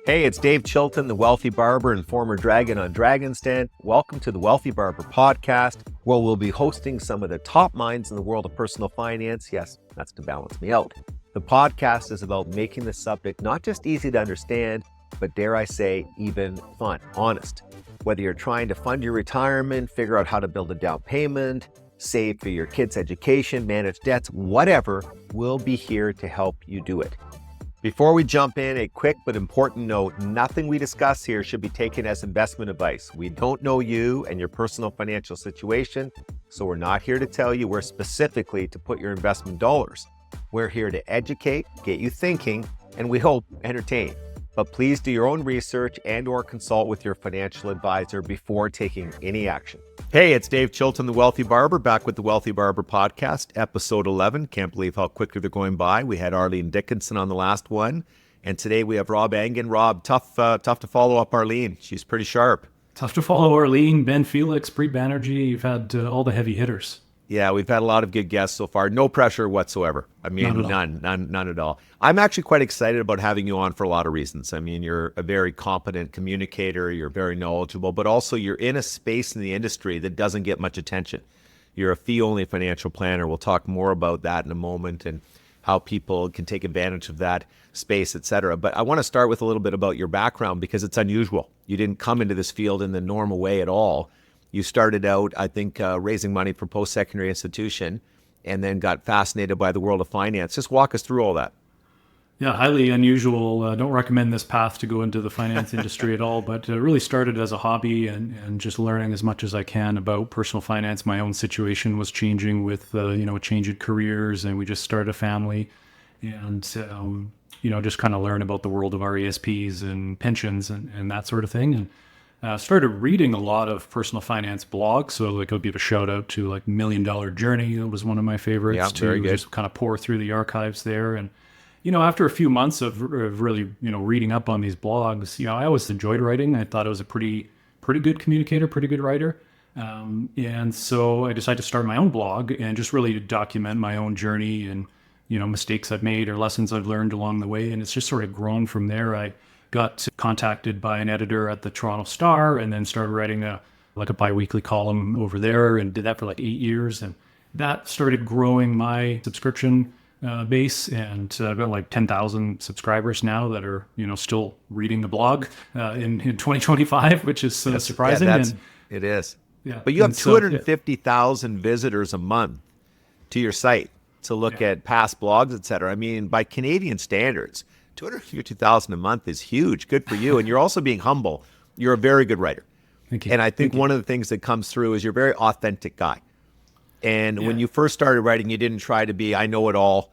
Hey, it's Dave Chilton, the Wealthy Barber and former Dragon on Dragon's Den. Welcome to the Wealthy Barber Podcast, where we'll be hosting some of the top minds in the world of personal finance. Yes, that's to balance me out. The podcast is about making the subject not just easy to understand, but dare I say, even fun, honest. Whether you're trying to fund your retirement, figure out how to build a down payment, save for your kids' education, manage debts, whatever, we'll be here to help you do it. Before we jump in, a quick but important note: nothing we discuss here should be taken as investment advice. We don't know you and your personal financial situation, so we're not here to tell you where specifically to put your investment dollars. We're here to educate, get you thinking, and we hope entertain. But please do your own research and/or consult with your financial advisor before taking any action. Hey, it's Dave Chilton, the Wealthy Barber, back with the Wealthy Barber Podcast, episode 11. Can't believe how quickly they're going by. We had Arlene Dickinson on the last one, and today we have Robb Engen. Robb, tough to follow up Arlene. She's pretty sharp. Tough to follow Arlene, Ben Felix, Preet Banerjee. You've had all the heavy hitters. Yeah, we've had a lot of good guests so far. No pressure whatsoever. I mean, none at all. I'm actually quite excited about having you on for a lot of reasons. I mean, you're a very competent communicator. You're very knowledgeable, but also you're in a space in the industry that doesn't get much attention. You're a fee-only financial planner. We'll talk more about that in a moment and how people can take advantage of that space, et cetera. But I want to start with a little bit about your background because it's unusual. You didn't come into this field in the normal way at all. You started out, I think, raising money for post-secondary institution and then got fascinated by the world of finance. Just walk us through all that. Yeah, highly unusual. Don't recommend this path to go into the finance industry at all, but really started as a hobby and just learning as much as I can about personal finance. My own situation was changing with, a change in careers, and we just started a family and, just kind of learn about the world of RESPs and pensions and that sort of thing. And started reading a lot of personal finance blogs. So like I'll give a shout out to like $1 Million Journey. That was one of my favorites. Yeah, very good. Just kind of pour through the archives there. And, after a few months of really, reading up on these blogs, I always enjoyed writing. I thought I was a pretty good communicator, pretty good writer. And so I decided to start my own blog and just really document my own journey and, mistakes I've made or lessons I've learned along the way. And it's just sort of grown from there. I got contacted by an editor at the Toronto Star and then started writing a bi-weekly column over there and did that for like 8 years. And that started growing my subscription base. And I've got like 10,000 subscribers now that are, still reading the blog in 2025, which is surprising. Yeah, it is. Yeah. But you have 250,000 visitors a month to your site to look at past blogs, et cetera. I mean, by Canadian standards, 250,000 a month is huge. Good for you. And you're also being humble. You're a very good writer. Thank you. And I think one of the things that comes through is you're a very authentic guy. And when you first started writing, you didn't try to be, I know it all,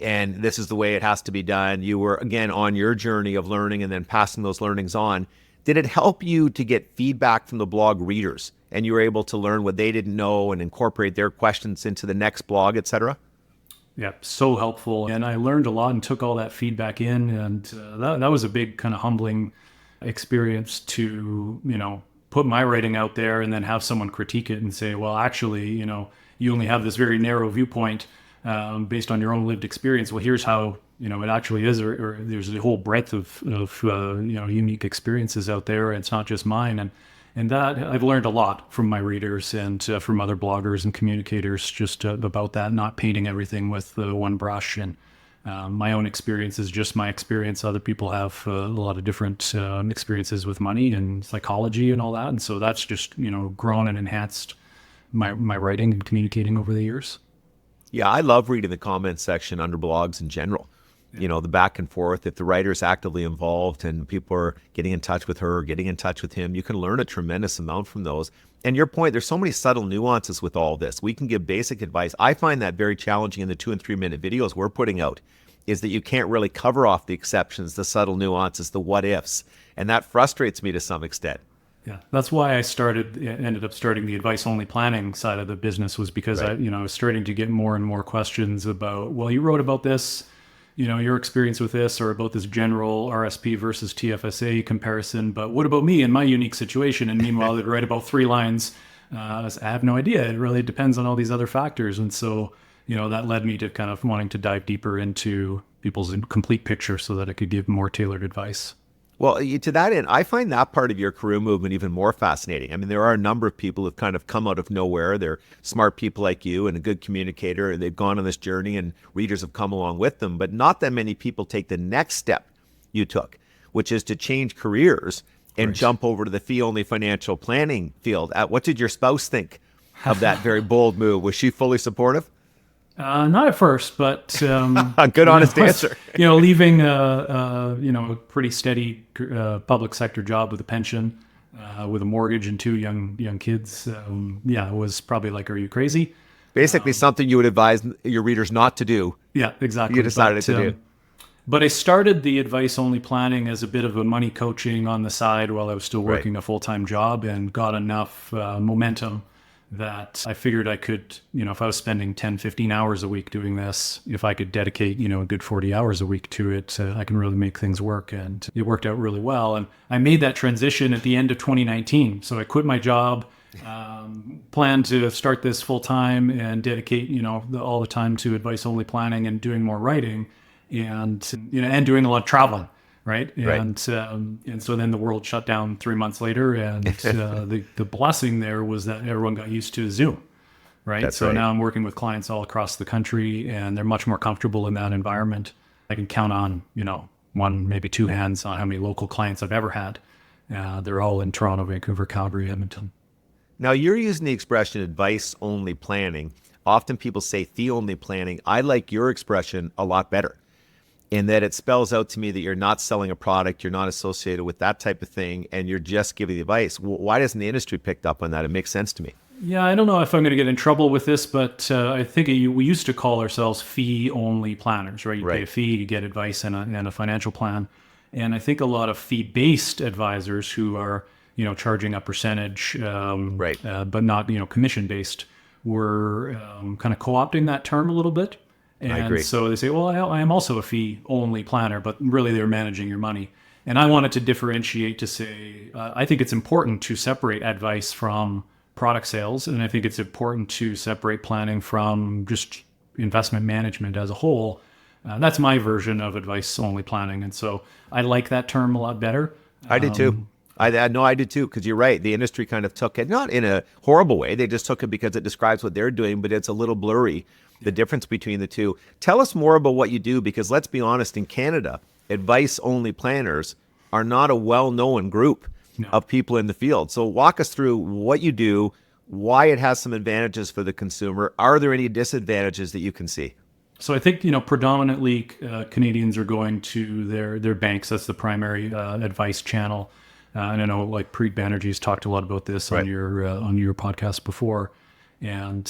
and this is the way it has to be done. You were, again, on your journey of learning and then passing those learnings on. Did it help you to get feedback from the blog readers and you were able to learn what they didn't know and incorporate their questions into the next blog, et cetera? Yeah, so helpful. And I learned a lot and took all that feedback in. And that was a big kind of humbling experience to, put my writing out there and then have someone critique it and say, well, actually, you only have this very narrow viewpoint based on your own lived experience. Well, here's how, it actually is, or there's a whole breadth of unique experiences out there. And it's not just mine. And that I've learned a lot from my readers and from other bloggers and communicators just about that, not painting everything with one brush. And my own experience is just my experience. Other people have a lot of different experiences with money and psychology and all that. And so that's just, grown and enhanced my writing and communicating over the years. Yeah, I love reading the comments section under blogs in general. The back and forth, if the writer's actively involved and people are getting in touch with her or getting in touch with him, you can learn a tremendous amount from those. And your point, there's so many subtle nuances with all this. We can give basic advice. I find that very challenging in the 2 and 3 minute videos we're putting out, is that you can't really cover off the exceptions, the subtle nuances, the what ifs. And that frustrates me to some extent. Yeah, that's why I ended up starting the advice-only planning side of the business, was because I was starting to get more and more questions about, well, you wrote about this, your experience with this, or about this general RSP versus TFSA comparison, but what about me and my unique situation? And meanwhile, they'd write about 3 lines. I have no idea. It really depends on all these other factors. And so, that led me to kind of wanting to dive deeper into people's complete picture so that I could give more tailored advice. Well, to that end, I find that part of your career movement even more fascinating. I mean, there are a number of people who've kind of come out of nowhere. They're smart people like you and a good communicator, and they've gone on this journey and readers have come along with them. But not that many people take the next step you took, which is to change careers and jump over to the fee-only financial planning field. What did your spouse think of that very bold move? Was she fully supportive? Not at first, but good, honest answer. Leaving a pretty steady public sector job with a pension, with a mortgage and two young kids. It was probably like, "Are you crazy?" Basically, something you would advise your readers not to do. Yeah, exactly. You decided to do. But I started the advice-only planning as a bit of a money coaching on the side while I was still working a full-time job, and got enough momentum that I figured I could, if I was spending 10, 15 hours a week doing this, if I could dedicate, a good 40 hours a week to it, I can really make things work. And it worked out really well. And I made that transition at the end of 2019. So I quit my job, planned to start this full time and dedicate, all the time to advice only planning and doing more writing and, and doing a lot of traveling. Right. And so then the world shut down 3 months later. And the blessing there was that everyone got used to Zoom. Right. So now I'm working with clients all across the country, and they're much more comfortable in that environment. I can count on, one, maybe two hands on how many local clients I've ever had. They're all in Toronto, Vancouver, Calgary, Edmonton. Now, you're using the expression advice only planning. Often people say fee only planning. I like your expression a lot better, in that it spells out to me that you're not selling a product, you're not associated with that type of thing, and you're just giving the advice. Why doesn't the industry pick up on that? It makes sense to me. Yeah, I don't know if I'm going to get in trouble with this, but I think we used to call ourselves fee-only planners, right? You pay a fee, you get advice and a financial plan. And I think a lot of fee-based advisors who are, charging a percentage, but not, commission-based, were kind of co-opting that term a little bit. And I agree. So they say, well, I am also a fee-only planner, but really they're managing your money. And I wanted to differentiate to say, I think it's important to separate advice from product sales. And I think it's important to separate planning from just investment management as a whole. That's my version of advice-only planning. And so I like that term a lot better. I did too. I did too, because you're right. The industry kind of took it, not in a horrible way. They just took it because it describes what they're doing, but it's a little blurry, the difference between the two. Tell us more about what you do, because let's be honest, in Canada, advice-only planners are not a well-known group of people in the field. So walk us through what you do, why it has some advantages for the consumer. Are there any disadvantages that you can see? So I think, predominantly Canadians are going to their banks. That's the primary advice channel. And I know, like, Preet Banerjee's talked a lot about this on your podcast before. And,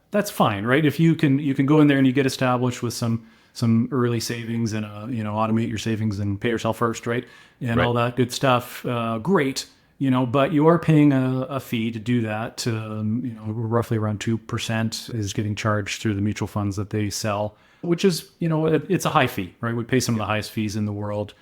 that's fine, right? If you can go in there and you get established with some early savings and, automate your savings and pay yourself first, right? And all that good stuff. Great. But you are paying a fee to do that. Roughly around 2% is getting charged through the mutual funds that they sell, which is, it's a high fee, right? We pay some of the highest fees in the world.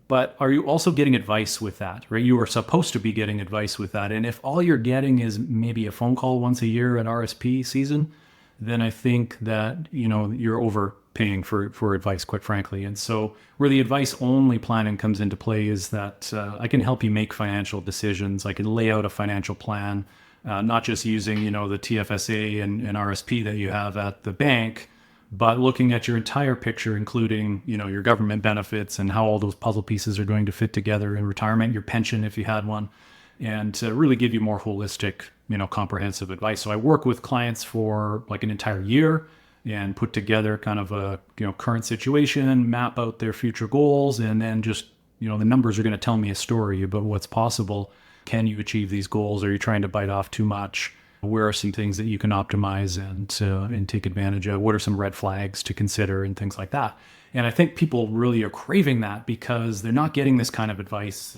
But are you also getting advice with that, right? You are supposed to be getting advice with that. And if all you're getting is maybe a phone call once a year at RSP season, then I think that, you're overpaying for advice, quite frankly. And so where the advice-only planning comes into play is that I can help you make financial decisions. I can lay out a financial plan, not just using, the TFSA and RSP that you have at the bank, but looking at your entire picture, including, your government benefits and how all those puzzle pieces are going to fit together in retirement, your pension if you had one, and to really give you more holistic, comprehensive advice. So I work with clients for like an entire year and put together kind of a, current situation, map out their future goals, and then just, the numbers are going to tell me a story about what's possible. Can you achieve these goals? Are you trying to bite off too much? Where are some things that you can optimize and take advantage of? What are some red flags to consider and things like that? And I think people really are craving that because they're not getting this kind of advice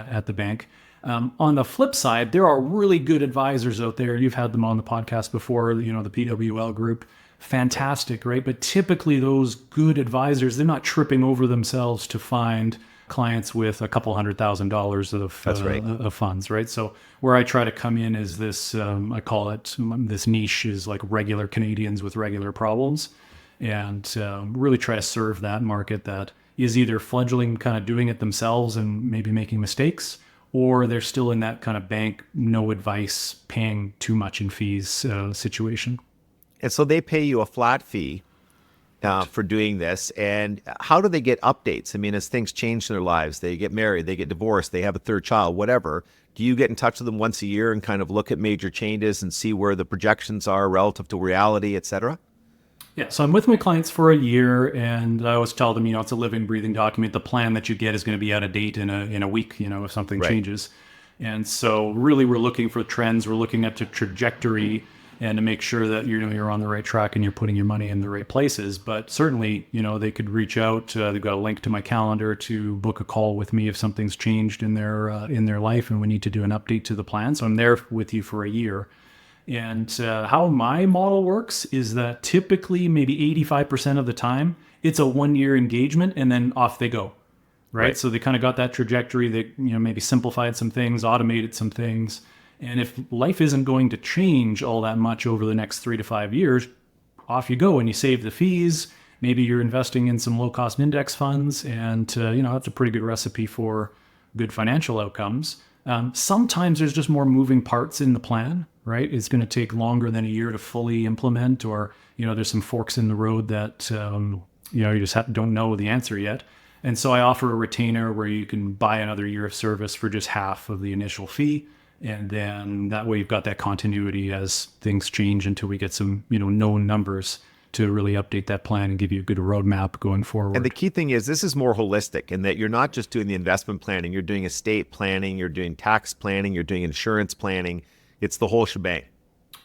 at the bank. On the flip side, there are really good advisors out there. You've had them on the podcast before, the PWL group. Fantastic, right? But typically those good advisors, they're not tripping over themselves to find clients with a couple $100,000 That's right. of funds, right? So where I try to come in is this, I call it, this niche is like regular Canadians with regular problems, and really try to serve that market that is either fledgling, kind of doing it themselves and maybe making mistakes, or they're still in that kind of bank, no advice, paying too much in fees situation. And so they pay you a flat fee for doing this. And how do they get updates? I mean, as things change in their lives, they get married, they get divorced, they have a third child, whatever. Do you get in touch with them once a year and kind of look at major changes and see where the projections are relative to reality, et cetera? Yeah, so I'm with my clients for a year, and I always tell them, it's a living, breathing document. The plan that you get is going to be out of date in a week, if something changes. And so really we're looking for trends. We're looking at the trajectory and to make sure that you're on the right track and you're putting your money in the right places. But certainly, they could reach out. They've got a link to my calendar to book a call with me if something's changed in their life and we need to do an update to the plan. So I'm there with you for a year. And how my model works is that typically maybe 85% of the time, it's a 1-year engagement and then off they go, right? So they kind of got that trajectory. They maybe simplified some things, automated some things. And if life isn't going to change all that much over the next 3 to 5 years, off you go and you save the fees. Maybe you're investing in some low-cost index funds, and that's a pretty good recipe for good financial outcomes. Sometimes there's just more moving parts in the plan, right? It's going to take longer than a year to fully implement, or there's some forks in the road that you just don't know the answer yet. And so I offer a retainer where you can buy another year of service for just half of the initial fee. And then that way you've got that continuity as things change until we get some, known numbers to really update that plan and give you a good roadmap going forward. And the key thing is this is more holistic in that you're not just doing the investment planning, you're doing estate planning, you're doing tax planning, you're doing insurance planning. It's the whole shebang.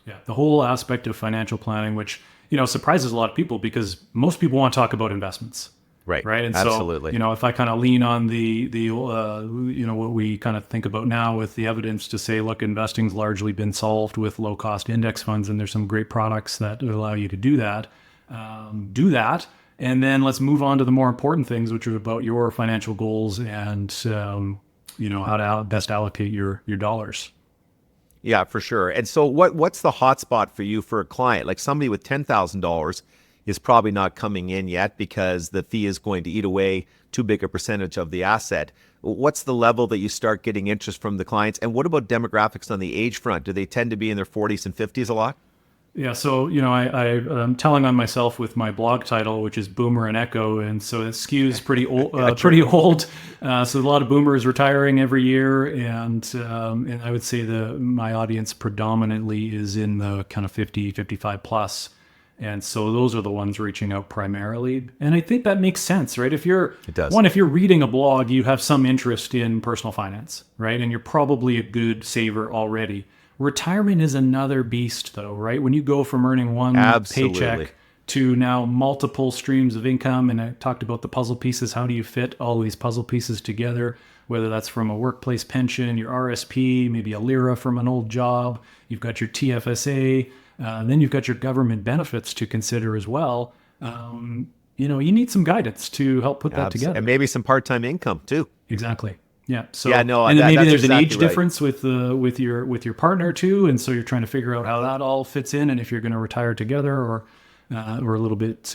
Yeah, the whole aspect of financial planning, which, surprises a lot of people because most people want to talk about investments. Right. And absolutely. So, if I kind of lean on the what we kind of think about now with the evidence to say, look, investing's largely been solved with low cost index funds, and there's some great products that allow you to do that. And then let's move on to the more important things, which are about your financial goals and, how to best allocate your dollars. Yeah, for sure. And so what's the hot spot for you for a client? Like somebody with $10,000 is probably not coming in yet because the fee is going to eat away too big a percentage of the asset. What's the level that you start getting interest from the clients? And what about demographics on the age front? Do they tend to be in their 40s and 50s a lot? Yeah, so, I'm telling on myself with my blog title, which is Boomer and Echo, and so it skews pretty old. So a lot of boomers retiring every year, and I would say my audience predominantly is in the kind of 50, 55 plus. And so those are the ones reaching out primarily. And I think that makes sense, right? If you're reading a blog, you have some interest in personal finance, right? And you're probably a good saver already. Retirement is another beast though, right? When you go from earning one paycheck to now multiple streams of income, and I talked about the puzzle pieces, how do you fit all these puzzle pieces together? Whether that's from a workplace pension, your RSP, maybe a LIRA from an old job, you've got your TFSA, then you've got your government benefits to consider as well. You need some guidance to help put that together. And maybe some part-time income too. Exactly. Yeah. So, yeah, no, and then maybe there's an age right. difference with your partner too. And so you're trying to figure out how that all fits in and if you're going to retire together or a little bit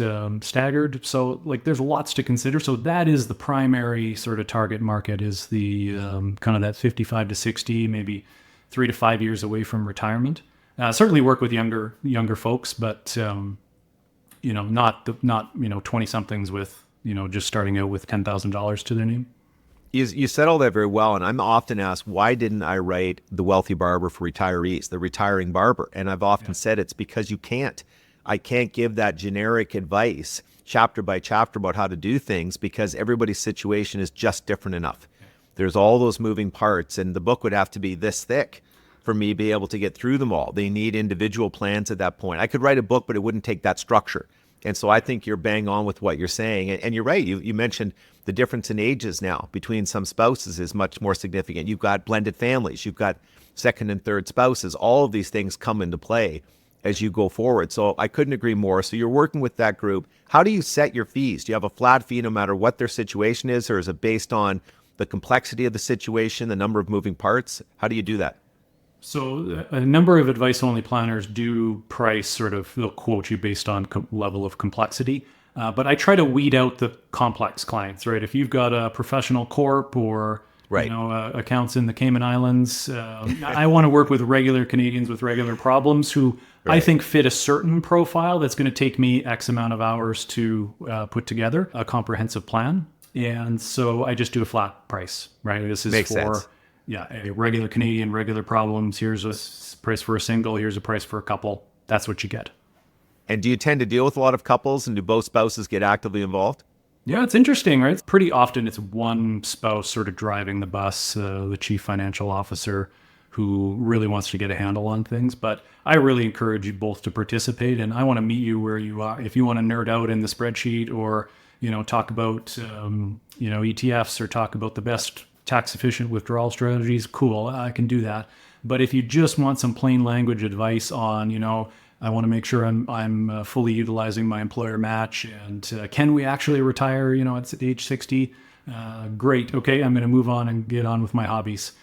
staggered. So there's lots to consider. So that is the primary sort of target market is the kind of that 55 to 60, maybe 3 to 5 years away from retirement. Certainly work with younger folks, but not 20 somethings with just starting out with $10,000 to their name. You said all that very well, and I'm often asked, why didn't I write The Wealthy Barber for retirees, the retiring barber? And I've often said it's because you can't. I can't give that generic advice chapter by chapter about how to do things because everybody's situation is just different enough. There's all those moving parts, and the book would have to be this thick for me to be able to get through them all. They need individual plans at that point. I could write a book, but it wouldn't take that structure. And so I think you're bang on with what you're saying. And you're right. You mentioned the difference in ages now between some spouses is much more significant. You've got blended families. You've got second and third spouses. All of these things come into play. as you go forward. So I couldn't agree more. So you're working with that group. How do you set your fees? Do you have a flat fee no matter what their situation is, or is it based on the complexity of the situation, the number of moving parts? How do you do that? So a number of advice-only planners do price they'll quote you based on level of complexity. But I try to weed out the complex clients, right? If you've got a professional corp or Right. accounts in the Cayman Islands, I want to work with regular Canadians with regular problems who I think fit a certain profile that's going to take me X amount of hours to put together a comprehensive plan. And so I just do a flat price, right? This is Makes sense. a regular Canadian, regular problems. Here's a price for a single. Here's a price for a couple. That's what you get. And do you tend to deal with a lot of couples, and do both spouses get actively involved? Yeah, it's interesting, right? Pretty often it's one spouse sort of driving the bus, the chief financial officer who really wants to get a handle on things. But I really encourage you both to participate, and I want to meet you where you are. If you want to nerd out in the spreadsheet or, talk about, ETFs or talk about the best tax-efficient withdrawal strategies, cool, I can do that. But if you just want some plain language advice on, I want to make sure I'm fully utilizing my employer match, and can we actually retire, at age 60? Great. Okay, I'm going to move on and get on with my hobbies.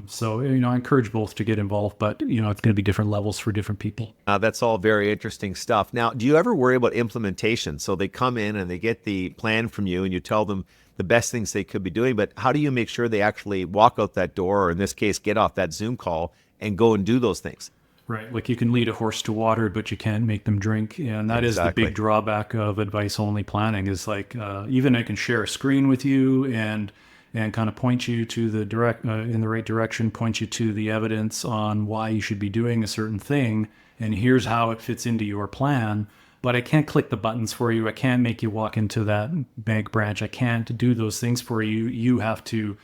So I encourage both to get involved, but it's going to be different levels for different people. That's all very interesting stuff. Now, do you ever worry about implementation? So they come in and they get the plan from you, and you tell them the best things they could be doing, but how do you make sure they actually walk out that door, or in this case, get off that Zoom call and go and do those things? Right. Like you can lead a horse to water, but you can't make them drink. And that is the big drawback of advice-only planning is even I can share a screen with you and kind of point you to the in the right direction, point you to the evidence on why you should be doing a certain thing. And here's how it fits into your plan. But I can't click the buttons for you. I can't make you walk into that bank branch. I can't do those things for you. You have to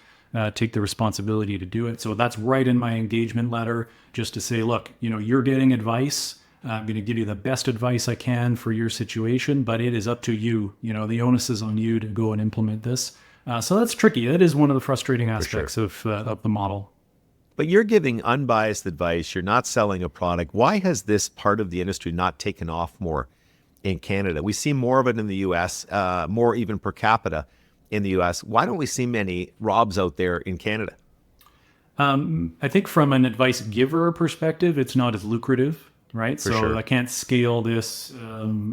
take the responsibility to do it. So that's right in my engagement letter, just to say, look, you're getting advice. I'm going to give you the best advice I can for your situation, but it is up to you. The onus is on you to go and implement this. So that's tricky. That is one of the frustrating aspects of the model. But you're giving unbiased advice. You're not selling a product. Why has this part of the industry not taken off more in Canada? We see more of it in the U.S., more even per capita in the U.S. Why don't we see many Robbs out there in Canada? I think from an advice giver perspective, it's not as lucrative, right? So I can't scale this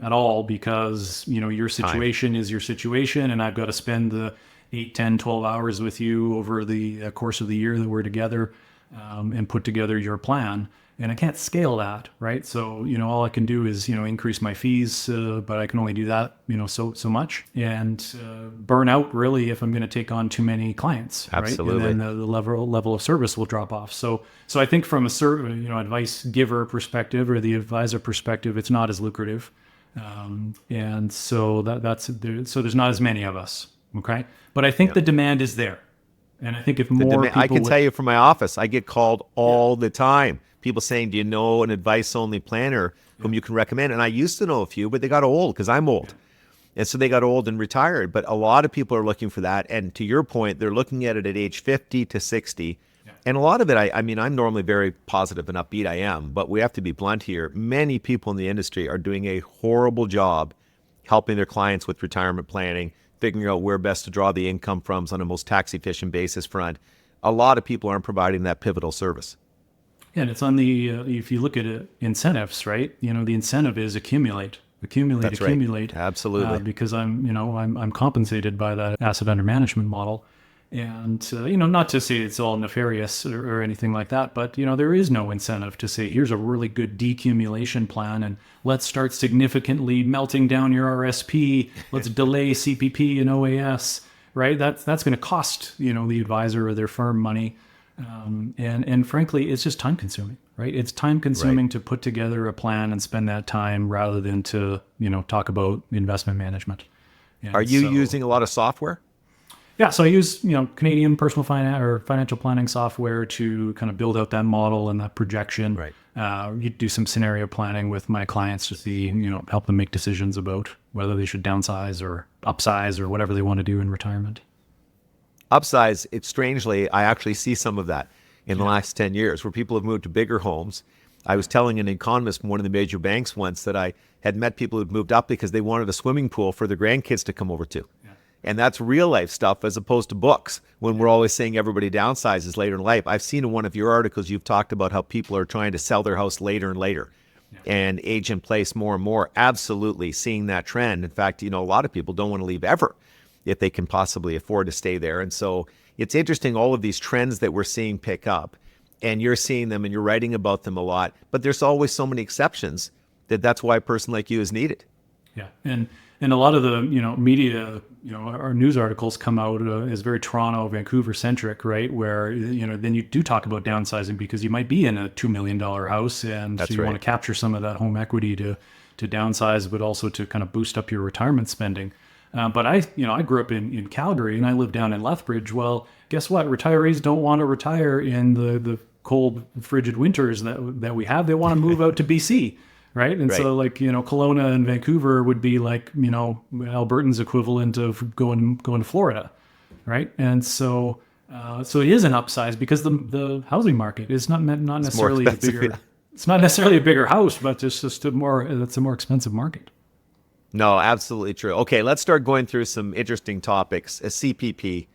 at all because, your situation is your situation, and I've got to spend the 8, 10, 12 hours with you over the course of the year that we're together and put together your plan. And I can't scale that, right? So, all I can do is, increase my fees, but I can only do that, so much, and burn out really if I'm going to take on too many clients, Absolutely. Right? And then the level of service will drop off. So I think from a advice giver perspective or the advisor perspective, it's not as lucrative, and so so there's not as many of us, okay? But I think the demand is there, and I think if more people, I can tell you from my office, I get called all the time. People saying, do you know an advice-only planner whom you can recommend? And I used to know a few, but they got old because I'm old. And so they got old and retired. But a lot of people are looking for that. And to your point, they're looking at it at age 50 to 60. Yeah. And a lot of it, I mean, I'm normally very positive and upbeat. I am. But we have to be blunt here. Many people in the industry are doing a horrible job helping their clients with retirement planning, figuring out where best to draw the income from on a most tax-efficient basis front. A lot of people aren't providing that pivotal service. And it's on the, if you look at it, incentives, right? The incentive is accumulate. That's accumulate. Right. Absolutely. Because I'm compensated by that asset under management model. And, not to say it's all nefarious or anything like that, but, there is no incentive to say, here's a really good decumulation plan and let's start significantly melting down your RSP. Let's delay CPP and OAS, right? That's going to cost, the advisor or their firm money. And frankly, it's just time consuming, right? It's time consuming to put together a plan and spend that time rather than to, talk about investment management. And are you using a lot of software? Yeah. So I use, Canadian personal finance or financial planning software to kind of build out that model and that projection. Right. You do some scenario planning with my clients to see, help them make decisions about whether they should downsize or upsize or whatever they want to do in retirement. Upsize, it's strangely, I actually see some of that in the last 10 years where people have moved to bigger homes. I was telling an economist from one of the major banks once that I had met people who'd moved up because they wanted a swimming pool for their grandkids to come over to. And that's real life stuff as opposed to books when we're always saying everybody downsizes later in life. I've seen in one of your articles, you've talked about how people are trying to sell their house later and later and age in place more and more. Absolutely seeing that trend. In fact, a lot of people don't want to leave ever if they can possibly afford to stay there. And so it's interesting, all of these trends that we're seeing pick up, and you're seeing them and you're writing about them a lot, but there's always so many exceptions that's why a person like you is needed. Yeah. And a lot of the, media, our news articles come out as very Toronto, Vancouver centric, right? Where, then you do talk about downsizing because you might be in a $2 million house and so you want to capture some of that home equity to downsize, but also to kind of boost up your retirement spending. But I grew up in Calgary and I live down in Lethbridge. Well, guess what? Retirees don't want to retire in the cold, frigid winters that we have. They want to move out to BC. Right. And so Kelowna and Vancouver would be like, Albertan's equivalent of going to Florida. Right. And so it is an upsize because the housing market is not necessarily a bigger. It's not necessarily a bigger house, but it's just that's a more expensive market. No, absolutely true. Okay, let's start going through some interesting topics. A CPP,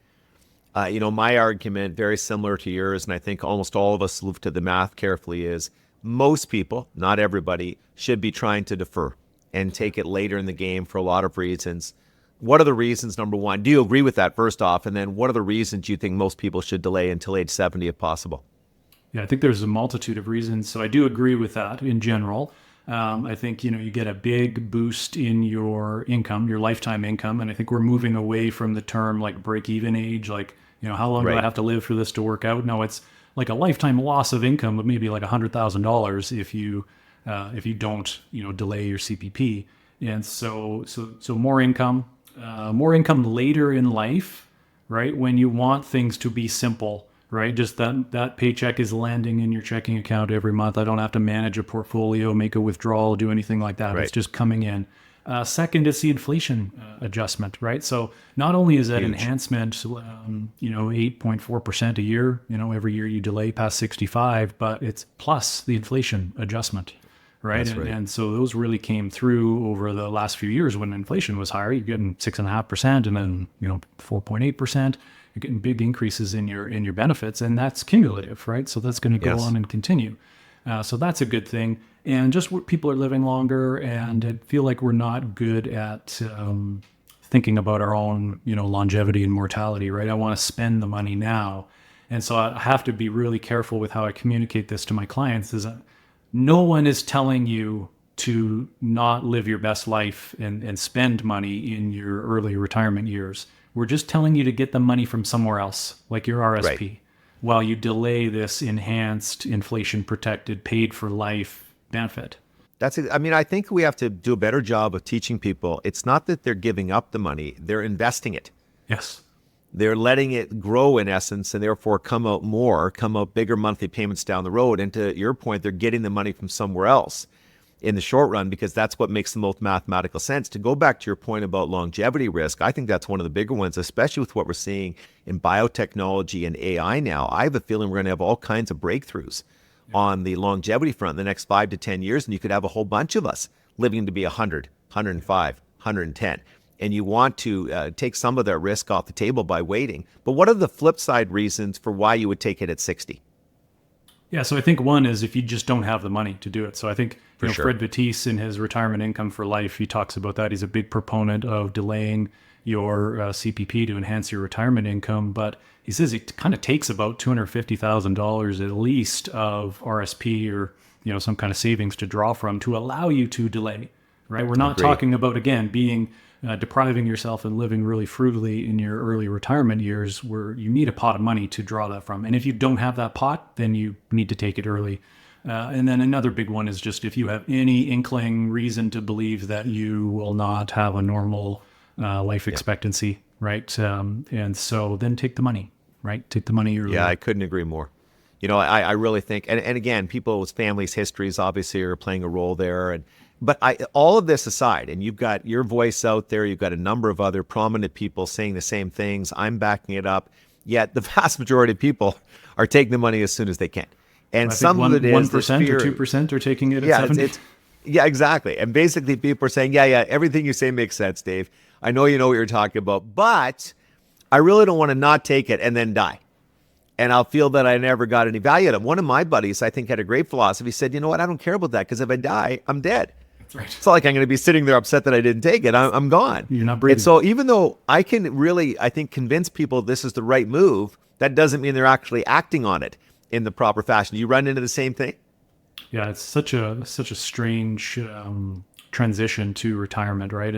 my argument, very similar to yours, and I think almost all of us looked at the math carefully, is most people, not everybody, should be trying to defer and take it later in the game for a lot of reasons. What are the reasons, number one? Do you agree with that, first off? And then what are the reasons you think most people should delay until age 70 if possible? Yeah, I think there's a multitude of reasons. So I do agree with that in general. I think, you get a big boost in your income, your lifetime income. And I think we're moving away from the term like break-even age, like, how long do I have to live for this to work out? No, it's like a lifetime loss of income of maybe like $100,000 if you don't, delay your CPP. And so more income later in life, right? When you want things to be simple, right? Just that paycheck is landing in your checking account every month. I don't have to manage a portfolio, make a withdrawal, do anything like that. Right. It's just coming in. Second is the inflation adjustment, right? So not only is that enhancement, 8.4% a year, every year you delay past 65, but it's plus the inflation adjustment, right? And so those really came through over the last few years when inflation was higher. You're getting 6.5% and then 4.8%. You're getting big increases in your benefits, and that's cumulative, right? So that's going to go on and continue. So that's a good thing. And just people are living longer, and I feel like we're not good at thinking about our own, longevity and mortality, right? I want to spend the money now. And so I have to be really careful with how I communicate this to my clients, is that no one is telling you to not live your best life and spend money in your early retirement years. We're just telling you to get the money from somewhere else, like your RSP, while you delay this enhanced, inflation-protected, paid-for-life benefit. I think we have to do a better job of teaching people. It's not that they're giving up the money, they're investing it. Yes. They're letting it grow in essence and therefore come out bigger monthly payments down the road. And to your point, they're getting the money from somewhere else in the short run because that's what makes the most mathematical sense. To go back to your point about longevity risk, I think that's one of the bigger ones, especially with what we're seeing in biotechnology and AI now. I have a feeling we're going to have all kinds of breakthroughs on the longevity front in the next 5 to 10 years, and you could have a whole bunch of us living to be 100, 105, 110. And you want to take some of that risk off the table by waiting. But what are the flip side reasons for why you would take it at 60? Yeah, so I think one is if you just don't have the money to do it. So I think Fred Batiste in his Retirement Income for Life, he talks about that. He's a big proponent of delaying your CPP to enhance your retirement income. But he says it kind of takes about $250,000 at least of RSP or some kind of savings to draw from to allow you to delay. Right? We're not talking about, again, being depriving yourself and living really frugally in your early retirement years where you need a pot of money to draw that from. And if you don't have that pot, then you need to take it early. And then another big one is just if you have any inkling reason to believe that you will not have a normal life expectancy, right? And so then take the money, right? Take the money early. Yeah, I couldn't agree more. I really think, and again, people's families' histories obviously are playing a role there. But all of this aside, and you've got your voice out there, you've got a number of other prominent people saying the same things. I'm backing it up. Yet the vast majority of people are taking the money as soon as they can. And I some think of it is 1% fear. or 2% are taking it at Yeah, 70. yeah, exactly. And basically people are saying, yeah, everything you say makes sense, Dave. I know you know what you're talking about, but I really don't want to not take it and then die. And I'll feel that I never got any value out of it. One of my buddies, I think, had a great philosophy. He said, you know what? I don't care about that because if I die, I'm dead. That's right. It's not like I'm going to be sitting there upset that I didn't take it. I'm gone. You're not breathing. And so even though I can really, I think, convince people this is the right move, that doesn't mean they're actually acting on it in the proper fashion. You run into the same thing? Yeah, it's such a strange transition to retirement, right?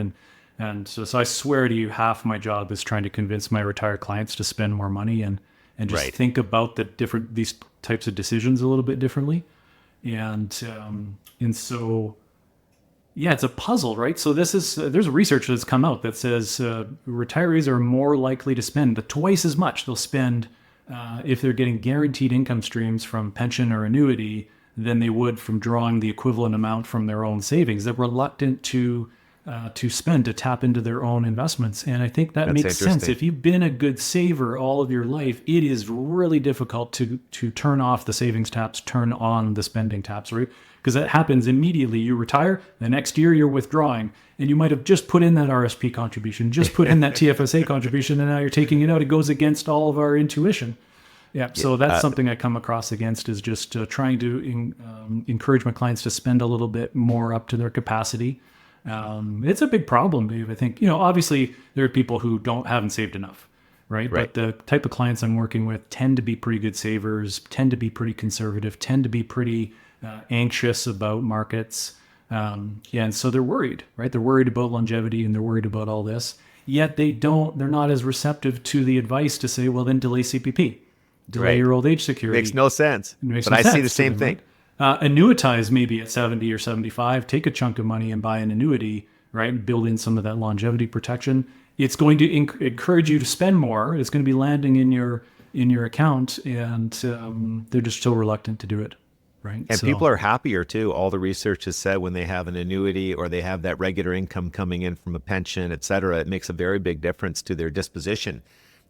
And so I swear to you, half my job is trying to convince my retired clients to spend more money and just Right. think about these types of decisions a little bit differently. And so yeah, it's a puzzle, right? So there's research that's come out that says retirees are more likely to spend twice as much. They'll spend if they're getting guaranteed income streams from pension or annuity than they would from drawing the equivalent amount from their own savings. They're reluctant to spend, to tap into their own investments. And I think that makes sense. If you've been a good saver all of your life, it is really difficult to turn off the savings taps, turn on the spending taps, right? Because that happens immediately. You retire, the next year you're withdrawing, and you might have just put in that RSP contribution, just put in that TFSA contribution, and now you're taking it out. It goes against all of our intuition. Yeah, so that's something I come across against is just trying to encourage my clients to spend a little bit more up to their capacity. It's a big problem, Dave. I think, obviously there are people who haven't saved enough, right? But the type of clients I'm working with tend to be pretty good savers, tend to be pretty conservative, tend to be pretty anxious about markets. And so they're worried, right? They're worried about longevity and they're worried about all this. Yet they're not as receptive to the advice to say, well, then delay CPP. Delay your old age security. Makes no sense. I see the same thing. Annuitize maybe at 70 or 75. Take a chunk of money and buy an annuity, right? Build in some of that longevity protection. It's going to encourage you to spend more. It's going to be landing in your account, and they're just so reluctant to do it, right? And people are happier too. All the research has said when they have an annuity or they have that regular income coming in from a pension, et cetera, it makes a very big difference to their disposition.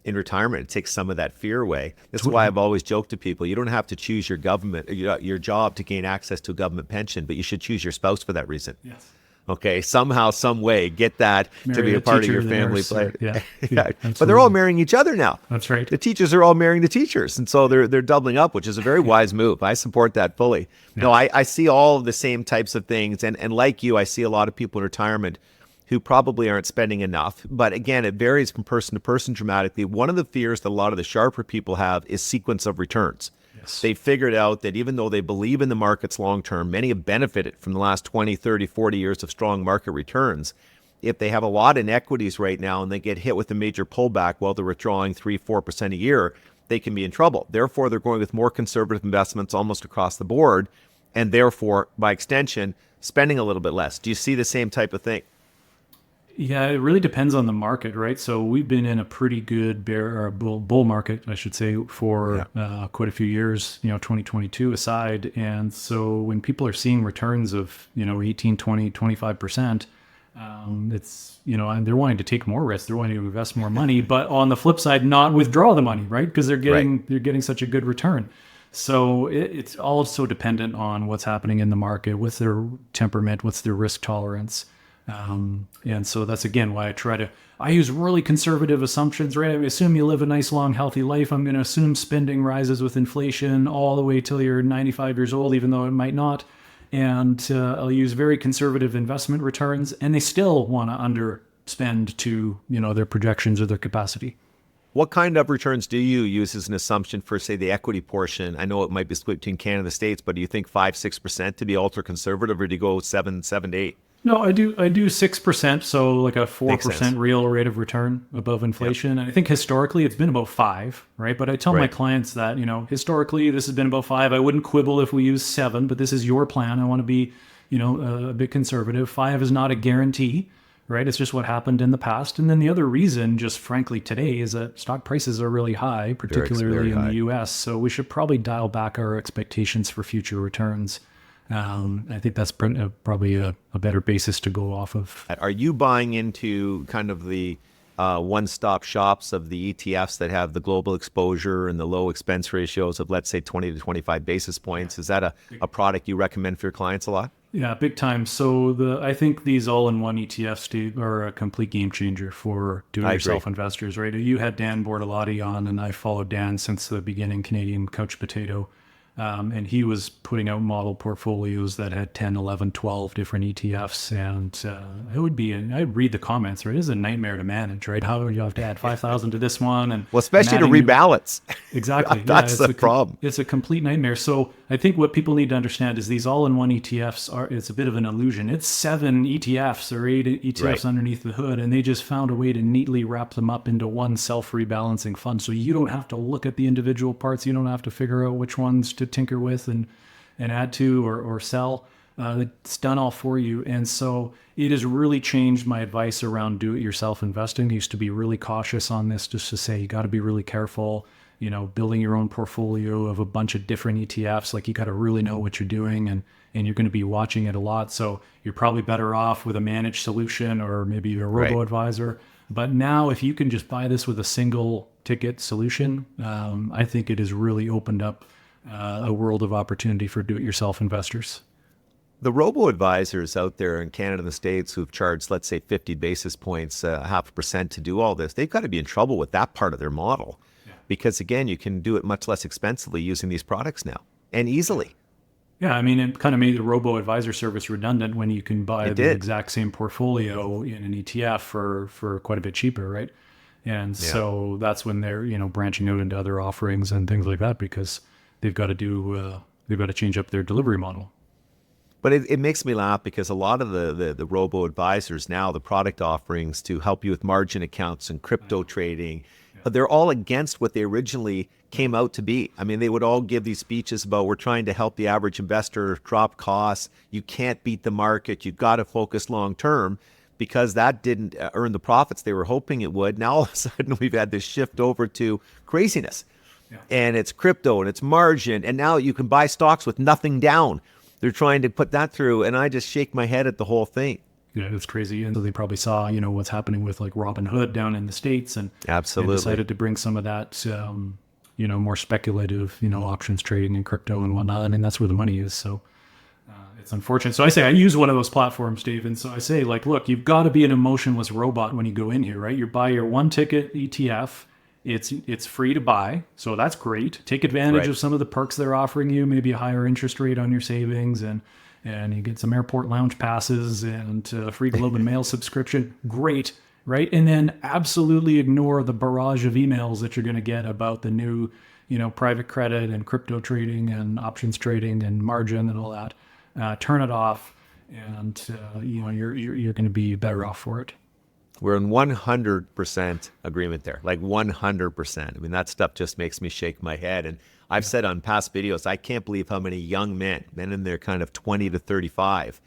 In retirement, it takes some of that fear away. That's why I've always joked to people, you don't have to choose your your job to gain access to a government pension, but you should choose your spouse for that reason. Yes. Okay, somehow, some way, get that to be a part of your family play. Yeah, but they're all marrying each other now. That's right. The teachers are all marrying the teachers, and so they're doubling up, which is a very wise move. I support that fully. Yeah. No, I see all of the same types of things, and like you, I see a lot of people in retirement who probably aren't spending enough. But again, it varies from person to person dramatically. One of the fears that a lot of the sharper people have is sequence of returns. Yes. They figured out that even though they believe in the markets long-term, many have benefited from the last 20, 30, 40 years of strong market returns. If they have a lot in equities right now and they get hit with a major pullback while they're withdrawing 3-4% a year, they can be in trouble. Therefore, they're going with more conservative investments almost across the board, and therefore, by extension, spending a little bit less. Do you see the same type of thing? Yeah, it really depends on the market, right? So we've been in a pretty good bull market, I should say, for quite a few years, 2022 aside. And so when people are seeing returns of, 18, 20, 25%, it's, and they're wanting to take more risk, they're wanting to invest more money, but on the flip side, not withdraw the money, right? Because they're getting such a good return. So it's also dependent on what's happening in the market, what's their temperament, what's their risk tolerance. And so that's, again, why I use really conservative assumptions, right? I assume you live a nice, long, healthy life. I'm going to assume spending rises with inflation all the way till you're 95 years old, even though it might not. And I'll use very conservative investment returns, and they still want to underspend to, their projections or their capacity. What kind of returns do you use as an assumption for, say, the equity portion? I know it might be split between Canada and the States, but do you think 5-6% to be ultra conservative, or do you go 7 to 8? No, I do 6%, so like a 4% real rate of return above inflation. And I think historically it's been about 5, right? But I tell my clients that, historically this has been about 5. I wouldn't quibble if we use 7, but this is your plan. I want to be, a bit conservative. 5 is not a guarantee, right? It's just what happened in the past. And then the other reason, just frankly today, is that stock prices are really high, particularly in the US. So we should probably dial back our expectations for future returns. I think that's probably a better basis to go off of. Are you buying into kind of the one-stop shops of the ETFs that have the global exposure and the low expense ratios of, let's say, 20 to 25 basis points. Is that a product you recommend for your clients a lot? Yeah, big time. So I think these all-in-one ETFs, Steve, are a complete game changer for do-it-yourself investors, right? You had Dan Bortolotti on, and I followed Dan since the beginning, Canadian Couch Potato. And he was putting out model portfolios that had 10, 11, 12 different ETFs. And I'd read the comments, right? It's a nightmare to manage, right? How you have to add 5,000 to this one. And well, especially to rebalance. Exactly. That's the problem. It's a complete nightmare. So I think what people need to understand is these all-in-one ETFs it's a bit of an illusion. It's 7 ETFs or 8 ETFs underneath the hood, and they just found a way to neatly wrap them up into one self-rebalancing fund. So you don't have to look at the individual parts. You don't have to figure out which ones to tinker with and add to or sell. It's done all for you. And so it has really changed my advice around do-it-yourself investing. I used to be really cautious on this, just to say you got to be really careful, building your own portfolio of a bunch of different ETFs. Like, you got to really know what you're doing, and you're going to be watching it a lot. So you're probably better off with a managed solution or maybe a robo-advisor. But now if you can just buy this with a single ticket solution, I think it has really opened up a world of opportunity for do-it-yourself investors. The robo-advisors out there in Canada and the States who've charged, let's say, 50 basis points, 0.5% to do all this, they've got to be in trouble with that part of their model. Yeah. Because, again, you can do it much less expensively using these products now, and easily. Yeah, I mean, it kind of made the robo-advisor service redundant when you can buy the exact same portfolio in an ETF for quite a bit cheaper, right? And so that's when they're, branching out into other offerings and things like that, because they've got to change up their delivery model. But it makes me laugh because a lot of the robo-advisors now, the product offerings to help you with margin accounts and crypto trading, they're all against what they originally came out to be. I mean, they would all give these speeches about, we're trying to help the average investor drop costs. You can't beat the market. You've got to focus long term, because that didn't earn the profits they were hoping it would. Now all of a sudden we've had this shift over to craziness. Yeah. And it's crypto and it's margin. And now you can buy stocks with nothing down. They're trying to put that through, and I just shake my head at the whole thing. Yeah, it's crazy. And so they probably saw, what's happening with like Robinhood down in the States, and absolutely decided to bring some of that, more speculative, options trading and crypto and whatnot. And that's where the money is. So it's unfortunate. So I use one of those platforms, Dave. And so I say, like, look, you've got to be an emotionless robot when you go in here, right? You buy your one ticket ETF. It's free to buy, so that's great. Take advantage of some of the perks they're offering you, maybe a higher interest rate on your savings, and you get some airport lounge passes and a free Globe and Mail subscription. Great, right? And then absolutely ignore the barrage of emails that you're going to get about the new, private credit and crypto trading and options trading and margin and all that. Turn it off, and you're going to be better off for it. We're in 100% agreement there, like 100%. I mean, that stuff just makes me shake my head. And I've said on past videos, I can't believe how many young men in their kind of 20 to 35,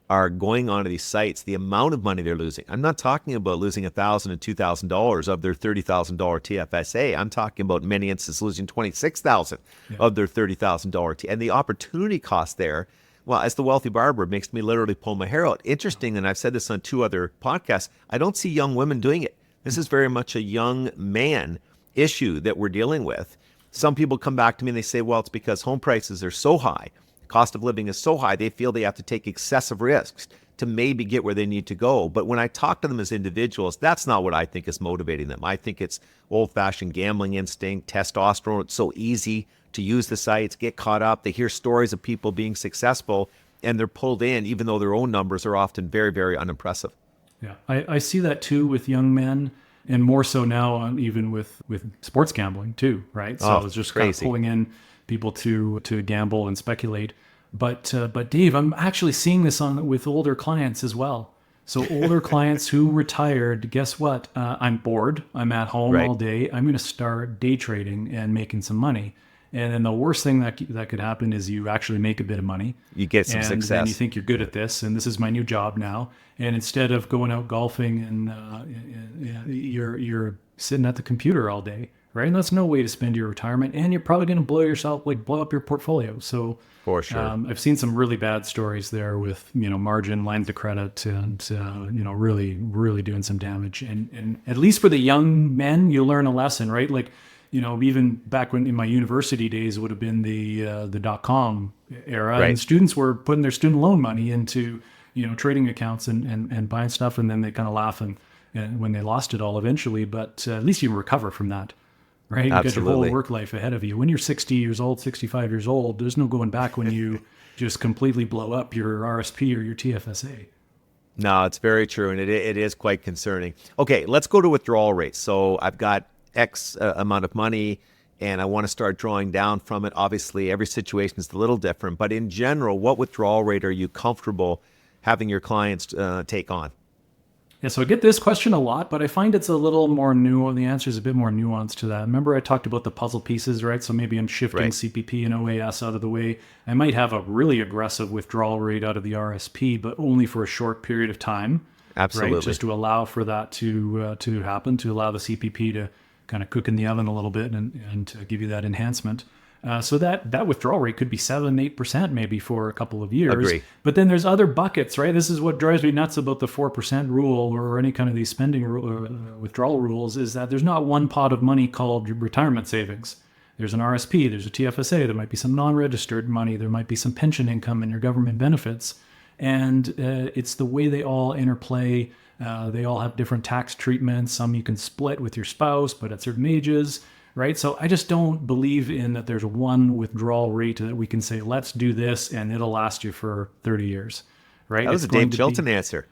are going onto these sites, the amount of money they're losing. I'm not talking about losing $1,000 and $2,000 of their $30,000 TFSA. I'm talking about many instances losing $26,000 of their $30,000 and the opportunity cost there. Well, as the Wealthy Barber, it makes me literally pull my hair out. Interesting, and I've said this on 2 other podcasts, I don't see young women doing it. This is very much a young man issue that we're dealing with. Some people come back to me and they say, well, it's because home prices are so high, the cost of living is so high, they feel they have to take excessive risks to maybe get where they need to go. But when I talk to them as individuals, that's not what I think is motivating them. I think it's old-fashioned gambling instinct, testosterone. It's so easy to use the sites, get caught up. They hear stories of people being successful, and they're pulled in, even though their own numbers are often very, very unimpressive. Yeah, I see that too with young men, and more so now even with sports gambling too, right? So it's just kind of pulling in people to gamble and speculate. But Dave, I'm actually seeing this with older clients as well. So older clients who retired, guess what? I'm bored. I'm at home all day. I'm going to start day trading and making some money. And then the worst thing that could happen is you actually make a bit of money. You get some success. And you think you're good at this, and this is my new job now. And instead of going out golfing, and you're sitting at the computer all day, right? And that's no way to spend your retirement. And you're probably going to blow up your portfolio. So For sure. I've seen some really bad stories there with, margin lines of credit and, really, really doing some damage. And at least for the young men, you learn a lesson, right? Like, even back when in my university days would have been the .com era, Right. and students were putting their student loan money into, trading accounts and buying stuff. And then they kind of laugh and when they lost it all eventually, but at least you recover from that. Right? You got your Absolutely. whole work life ahead of you. When you're 60 years old, 65 years old, there's no going back when you just completely blow up your RSP or your TFSA. No, it's very true, and it is quite concerning. Okay, let's go to withdrawal rates. So I've got X amount of money, and I want to start drawing down from it. Obviously, every situation is a little different, but in general, what withdrawal rate are you comfortable having your clients take on? Yeah, so I get this question a lot, but I find it's a little more nuanced. The answer is a bit more nuanced to that. Remember I talked about the puzzle pieces, right? So maybe I'm shifting Right. CPP and OAS out of the way. I might have a really aggressive withdrawal rate out of the RSP, but only for a short period of time. Absolutely. Right? Just to allow for that to happen, to allow the CPP to kind of cook in the oven a little bit and to give you that enhancement. So that withdrawal rate could be 7-8% maybe for a couple of years. Agree. But then there's other buckets, right? This is what drives me nuts about the 4% rule or any kind of these withdrawal rules, is that there's not one pot of money called retirement savings. There's an RSP, there's a TFSA, there might be some non-registered money, there might be some pension income in your government benefits. And it's the way they all interplay. They all have different tax treatments. Some you can split with your spouse, but at certain ages. Right. So I just don't believe in that there's one withdrawal rate that we can say, let's do this and it'll last you for 30 years. Right. That was a Dave Chilton answer.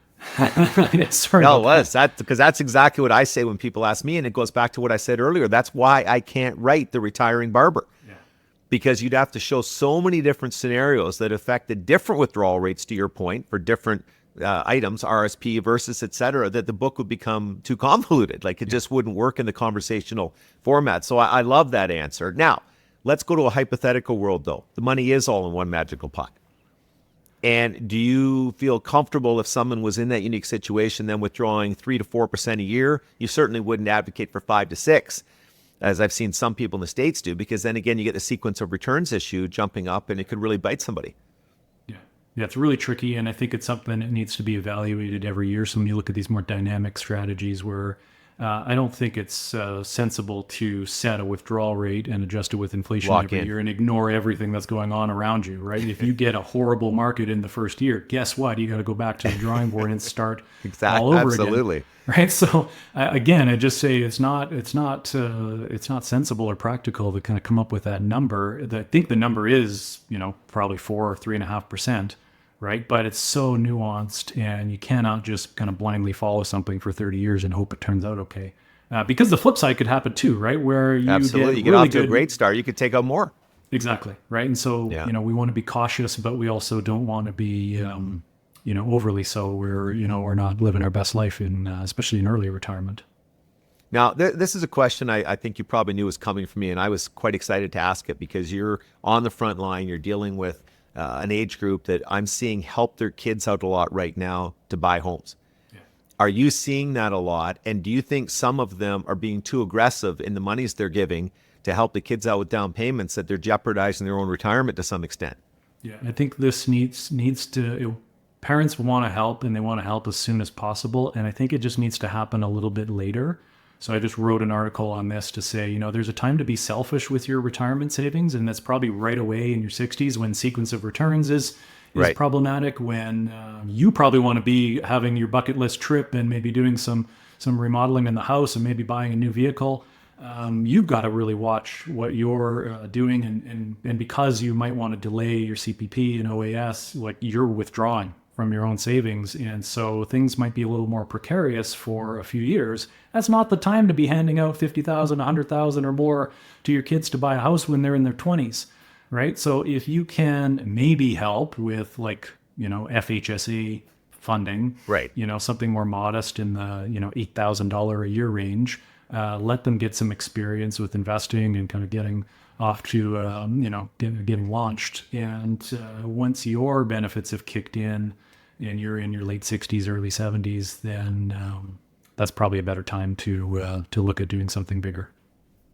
Sorry. No, it was because that's exactly what I say when people ask me, and it goes back to what I said earlier. That's why I can't write The Retiring Barber, because you'd have to show so many different scenarios that affect the different withdrawal rates, to your point, for different items, RSP versus et cetera, that the book would become too convoluted. Like it just wouldn't work in the conversational format. So I love that answer. Now, let's go to a hypothetical world, though. The money is all in one magical pot. And do you feel comfortable if someone was in that unique situation, then withdrawing 3 to 4% a year? You certainly wouldn't advocate for 5 to 6, as I've seen some people in the States do, because then again, you get the sequence of returns issue jumping up and it could really bite somebody. Yeah, it's really tricky, and I think it's something that needs to be evaluated every year. So when you look at these more dynamic strategies where I don't think it's sensible to set a withdrawal rate and adjust it with inflation every year and ignore everything that's going on around you, right? If you get a horrible market in the first year, guess what? You got to go back to the drawing board and start all over again. Right. So again, I just say it's not sensible or practical to kind of come up with that number. I think the number is, probably 4 or 3.5%. Right. But it's so nuanced, and you cannot just kind of blindly follow something for 30 years and hope it turns out okay. Because the flip side could happen too, right? Where you get really off to a great start. You could take out more. Exactly. Right. And so, we want to be cautious, but we also don't want to be, overly so. We're not living our best life especially in early retirement. Now, this is a question I think you probably knew was coming from me, and I was quite excited to ask it because you're on the front line. You're dealing with an age group that I'm seeing help their kids out a lot right now to buy homes. Yeah. Are you seeing that a lot? And do you think some of them are being too aggressive in the monies they're giving to help the kids out with down payments, that they're jeopardizing their own retirement to some extent? Yeah, I think this needs to, parents want to help, and they want to help as soon as possible. And I think it just needs to happen a little bit later. So I just wrote an article on this to say, there's a time to be selfish with your retirement savings, and that's probably right away in your 60s when sequence of returns is problematic, when you probably want to be having your bucket list trip and maybe doing some remodeling in the house and maybe buying a new vehicle. You've got to really watch what you're doing, and because you might want to delay your CPP and OAS, like you're withdrawing from your own savings, and so things might be a little more precarious for a few years. That's not the time to be handing out $50,000, $100,000 or more to your kids to buy a house when they're in their 20s, right? So if you can maybe help with FHSA funding, right? Something more modest in the $8,000 a year range. Let them get some experience with investing and kind of getting off to getting launched. And once your benefits have kicked in and you're in your late 60s, early 70s, then that's probably a better time to look at doing something bigger.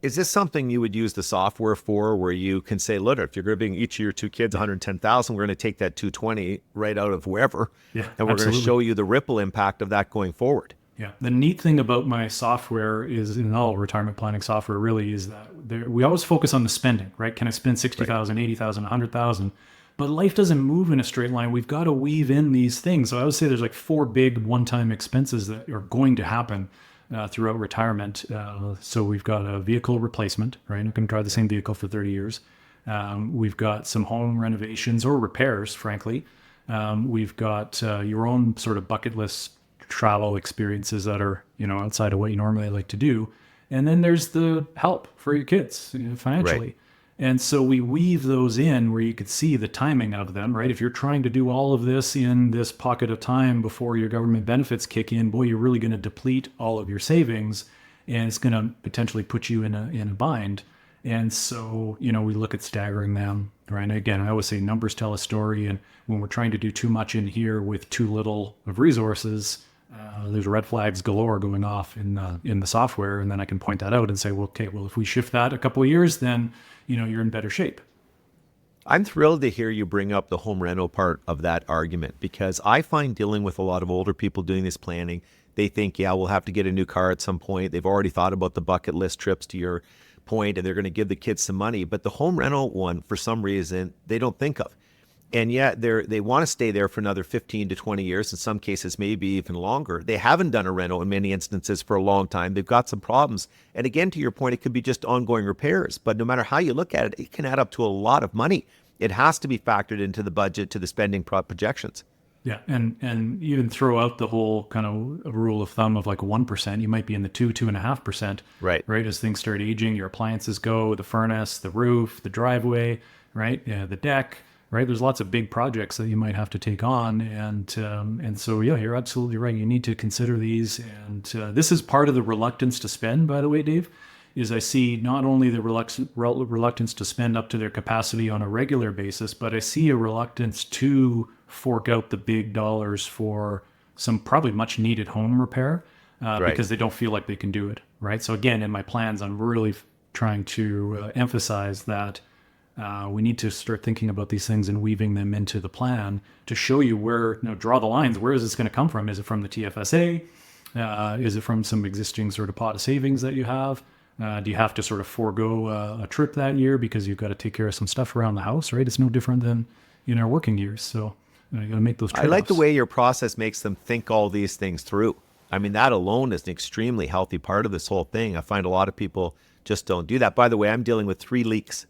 Is this something you would use the software for, where you can say, look, if you're giving each of your two kids 110,000, we're going to take that 220 right out of wherever, and we're going to show you the ripple impact of that going forward. Yeah. The neat thing about my software is, in all retirement planning software really, is that we always focus on the spending, right? Can I spend 60,000, 80,000, 100,000? But life doesn't move in a straight line. We've got to weave in these things. So I would say there's like 4 big one-time expenses that are going to happen throughout retirement. So we've got a vehicle replacement, right? You can drive the same vehicle for 30 years. We've got some home renovations or repairs, frankly. We've got your own sort of bucket list travel experiences that are, outside of what you normally like to do. And then there's the help for your kids financially. Right. And so we weave those in where you could see the timing of them, right? If you're trying to do all of this in this pocket of time before your government benefits kick in, boy, you're really going to deplete all of your savings, and it's going to potentially put you in a bind. And so, we look at staggering them, right? And again, I always say numbers tell a story. And when we're trying to do too much in here with too little of resources, there's red flags galore going off in the software. And then I can point that out and say, well, okay, if we shift that a couple of years, then, you're in better shape. I'm thrilled to hear you bring up the home rental part of that argument, because I find dealing with a lot of older people doing this planning, they think, yeah, we'll have to get a new car at some point. They've already thought about the bucket list trips, to your point, and they're going to give the kids some money. But the home rental one, for some reason, they don't think of. And yet they want to stay there for another 15 to 20 years, in some cases, maybe even longer. They haven't done a rental in many instances for a long time. They've got some problems. And again, to your point, it could be just ongoing repairs. But no matter how you look at it, it can add up to a lot of money. It has to be factored into the budget, to the spending projections. Yeah, and even throw out the whole kind of rule of thumb of like 1%, you might be in the 2.5%. Right. As things start aging, your appliances go, the furnace, the roof, the driveway, right? Yeah, the deck. Right, there's lots of big projects that you might have to take on, and so yeah, you're absolutely right. You need to consider these, and this is part of the reluctance to spend. By the way, Dave, is I see not only the reluctance to spend up to their capacity on a regular basis, but I see a reluctance to fork out the big dollars for some probably much needed home repair because they don't feel like they can do it. Right. So again, in my plans, I'm really trying to emphasize that. We need to start thinking about these things and weaving them into the plan to show you where, draw the lines. Where is this going to come from? Is it from the TFSA? Is it from some existing sort of pot of savings that you have? Do you have to sort of forego a trip that year because you've got to take care of some stuff around the house, right? It's no different than in our working years. So you got to make those trade-offs. I like the way your process makes them think all these things through. I mean, that alone is an extremely healthy part of this whole thing. I find a lot of people just don't do that. By the way, I'm dealing with 3 leaks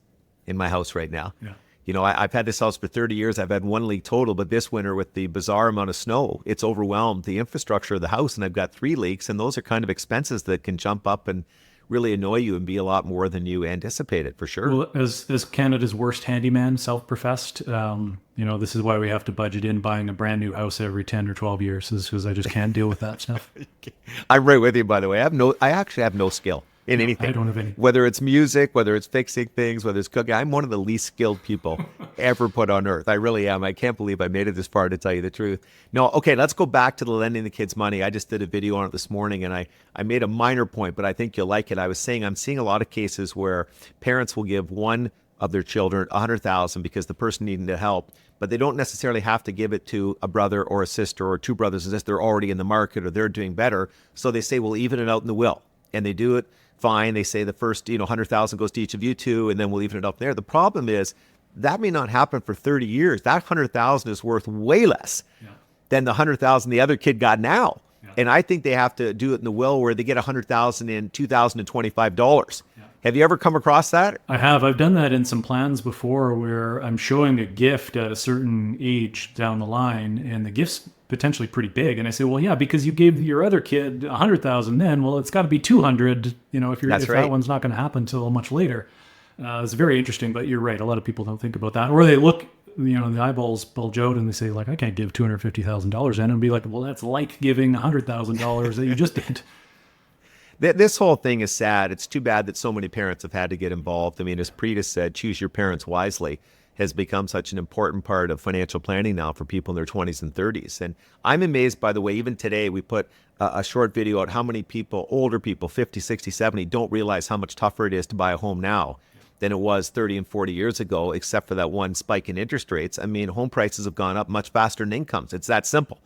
in my house right now. Yeah. I've had this house for 30 years. I've had 1 leak total, but this winter, with the bizarre amount of snow, it's overwhelmed the infrastructure of the house, and I've got 3 leaks, and those are kind of expenses that can jump up and really annoy you and be a lot more than you anticipated, for sure. Well, as Canada's worst handyman, self-professed, this is why we have to budget in buying a brand new house every 10 or 12 years, is because I just can't deal with that stuff. I'm right with you, by the way. I actually have no skill in anything. I don't have any. Whether it's music, whether it's fixing things, whether it's cooking, I'm one of the least skilled people ever put on earth. I really am. I can't believe I made it this far, to tell you the truth. No, okay, let's go back to the lending the kids money. I just did a video on it this morning, and I made a minor point, but I think you'll like it. I was saying I'm seeing a lot of cases where parents will give one of their children $100,000 because the person needing the help, but they don't necessarily have to give it to a brother or a sister or 2 brothers and sisters. They're already in the market or they're doing better. So they say, we'll even it out in the will. And they do it fine. They say the first, 100,000 goes to each of you 2, and then we'll even it up there. The problem is that may not happen for 30 years. That 100,000 is worth way less than the 100,000 the other kid got now. Yeah. And I think they have to do it in the will where they get 100,000 in $2,025. Yeah. Have you ever come across that? I have. I've done that in some plans before where I'm showing a gift at a certain age down the line, and the gift's potentially pretty big. And I say, well, yeah, because you gave your other kid 100,000 then, well, it's got to be 200, if that one's not going to happen until much later. It's very interesting, but you're right. A lot of people don't think about that. Or they look, the eyeballs bulge out and they say, like, I can't give $250,000 in, and be like, well, that's like giving $100,000 that you just did. This whole thing is sad. It's too bad that so many parents have had to get involved. I mean, as Preeta said, choose your parents wisely. has become such an important part of financial planning now for people in their 20s and 30s. And I'm amazed, by the way, even today, we put a short video out how many people, older people, 50, 60, 70, don't realize how much tougher it is to buy a home now than it was 30 and 40 years ago, except for that one spike in interest rates. I mean, home prices have gone up much faster than incomes. It's that simple.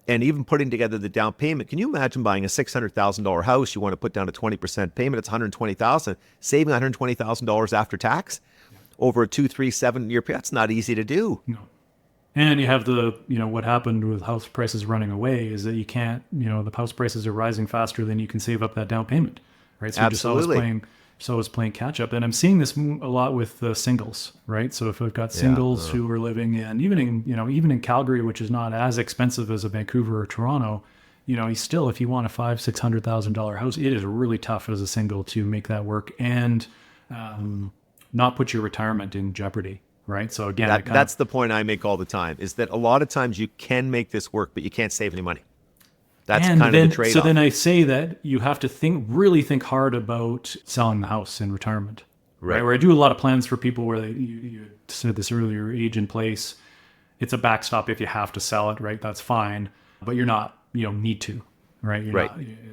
And even putting together the down payment, can you imagine buying a $600,000 house? You want to put down a 20% payment, it's $120,000, saving $120,000 after tax over a 2, 3, 7 year period. That's not easy to do. No. And you have what happened with house prices running away is that you can't, the house prices are rising faster than you can save up that down payment, right? So Absolutely. you're just always playing catch up. And I'm seeing this a lot with singles, right? So if I've got singles who are living in, even in Calgary, which is not as expensive as a Vancouver or Toronto, still, if you want a $500,000-$600,000 house, it is really tough as a single to make that work and not put your retirement in jeopardy. Right. So again, that's the point I make all the time, is that a lot of times you can make this work, but you can't save any money. That's kind of the trade-off. So then I say that you have to really think hard about selling the house in retirement. Right. Where I do a lot of plans for people where you said this earlier, age in place. It's a backstop if you have to sell it. Right. That's fine. But you're not, need to. Right.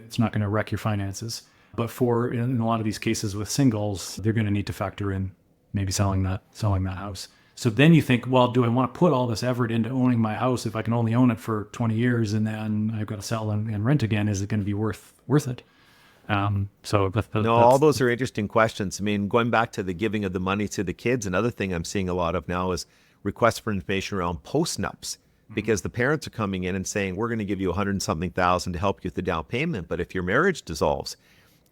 It's not going to wreck your finances. But in a lot of these cases with singles, they're going to need to factor in maybe selling that house. So then you think, well, do I want to put all this effort into owning my house if I can only own it for 20 years and then I've got to sell and rent again? Is it going to be worth it? All those are interesting questions. I mean, going back to the giving of the money to the kids, another thing I'm seeing a lot of now is requests for information around Postnups, because the parents are coming in and saying, we're going to give you $100-something thousand to help you with the down payment. But if your marriage dissolves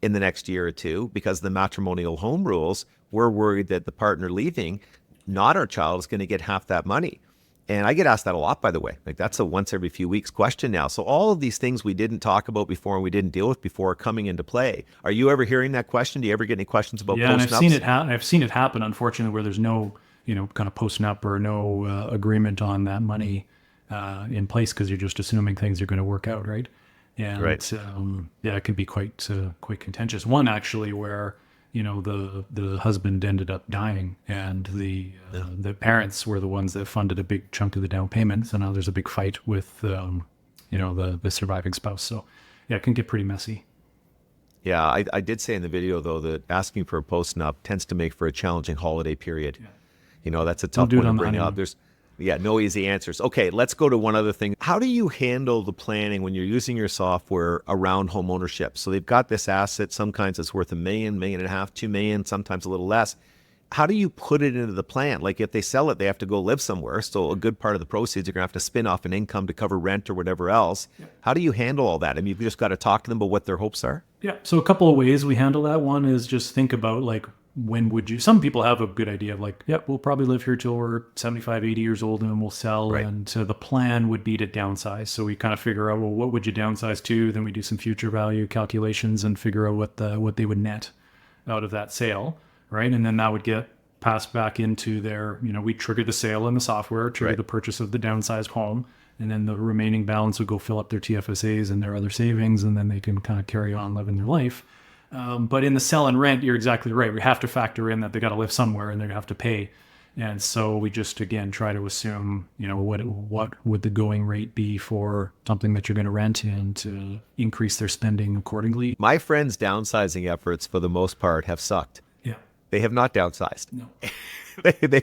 in the next year or two because of the matrimonial home rules, we're worried that the partner leaving, not our child, is going to get half that money. And I get asked that a lot, by the way. Like, that's a once every few weeks question now. So all of these things we didn't talk about before and we didn't deal with before are coming into play. Are you ever hearing that question? Do you ever get any questions about Postnups? Yeah, and I've seen it happen, unfortunately, where there's no, kind of postnup or no agreement on that money in place because you're just assuming things are going to work out, right? And it can be quite contentious. One actually where the husband ended up dying, and the parents were the ones that funded a big chunk of the down payment. So now there's a big fight with the surviving spouse. So it can get pretty messy. Yeah, I did say in the video though that asking for a postnup tends to make for a challenging holiday period. Yeah. That's a tough one to bring up. There's no easy answers. Okay, let's go to one other thing. How do you handle the planning when you're using your software around home ownership? So they've got this asset, some kinds it's worth $1 million, $1.5 million, $2 million, sometimes a little less. How do you put it into the plan? Like if they sell it, they have to go live somewhere. So a good part of the proceeds are going to have to spin off an income to cover rent or whatever else. Yeah. How do you handle all that? I mean, you've just got to talk to them about what their hopes are. Yeah. So a couple of ways we handle that. One is just think about when would you, some people have a good idea of we'll probably live here till we're 75, 80 years old and then we'll sell. Right. And so the plan would be to downsize. So we kind of figure out, well, what would you downsize to? Then we do some future value calculations and figure out what they would net out of that sale. Right. And then that would get passed back into their, we trigger the sale in the software, trigger the purchase of the downsized home. And then the remaining balance would go fill up their TFSAs and their other savings. And then they can kind of carry on living their life. But in the sell and rent, you're exactly right. We have to factor in that they got to live somewhere and they have to pay. And so we just, again, try to assume, what would the going rate be for something that you're going to rent and to increase their spending accordingly. My friends' downsizing efforts, for the most part, have sucked. Yeah. They have not downsized. No.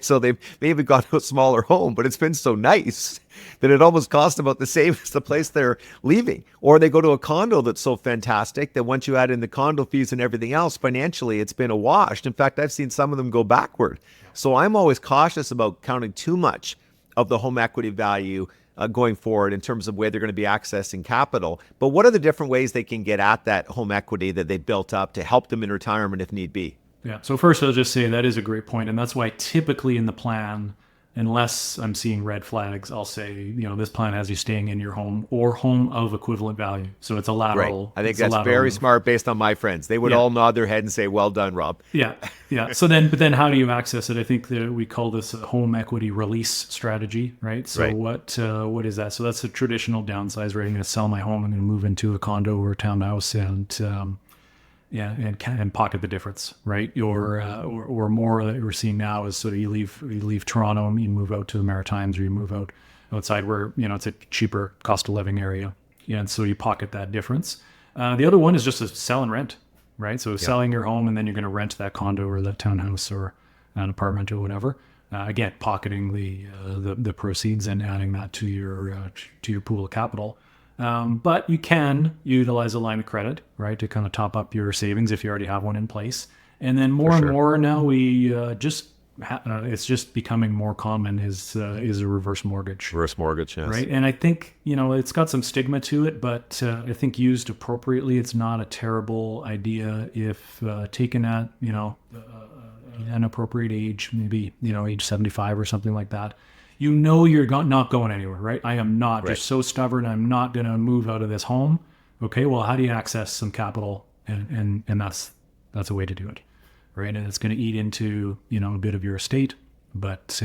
So they've even gone to a smaller home, but it's been so nice that it almost costs about the same as the place they're leaving. Or they go to a condo that's so fantastic that once you add in the condo fees and everything else, financially, it's been a wash. In fact, I've seen some of them go backward. So I'm always cautious about counting too much of the home equity value going forward in terms of where they're going to be accessing capital. But what are the different ways they can get at that home equity that they built up to help them in retirement if need be? Yeah. So first, I'll just say that is a great point. And that's why typically in the plan, unless I'm seeing red flags, I'll say, this plan has you staying in your home or home of equivalent value. So it's a lateral. Right. I think that's very smart based on my friends. They would all nod their head and say, well done, Rob. Yeah. Yeah. So but then how do you access it? I think that we call this a home equity release strategy, right? So what is that? So that's a traditional downsize, right? I'm going to sell my home. I'm going to move into a condo or a townhouse and pocket the difference, right? Or more that we're seeing now is sort of you leave Toronto and you move out to the Maritimes, or you move outside where, it's a cheaper cost of living area. Yeah, and so you pocket that difference. The other one is just to sell and rent, right? So selling your home, and then you're going to rent that condo or that townhouse or an apartment or whatever. Again, pocketing the proceeds and adding that to your pool of capital. But you can utilize a line of credit, right, to kind of top up your savings if you already have one in place. And then more and more now, it's just becoming more common is a reverse mortgage. Reverse mortgage, yes. Right. And I think, it's got some stigma to it, but I think used appropriately, it's not a terrible idea if taken at, an appropriate age, maybe, age 75 or something like that. You're not going anywhere, right? I am not just so stubborn. I'm not going to move out of this home. Okay. Well, how do you access some capital? And that's a way to do it. Right. And it's going to eat into, a bit of your estate, but,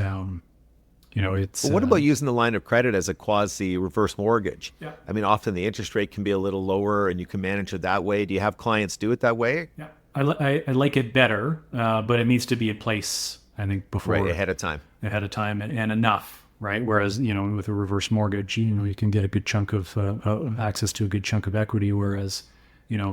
it's... Well, what about using the line of credit as a quasi reverse mortgage? Yeah. I mean, often the interest rate can be a little lower and you can manage it that way. Do you have clients do it that way? Yeah. I like it better, but it needs to be in place, I think, before. Right, ahead of time and enough, right? Whereas, with a reverse mortgage, you can get a good chunk of access to a good chunk of equity, whereas,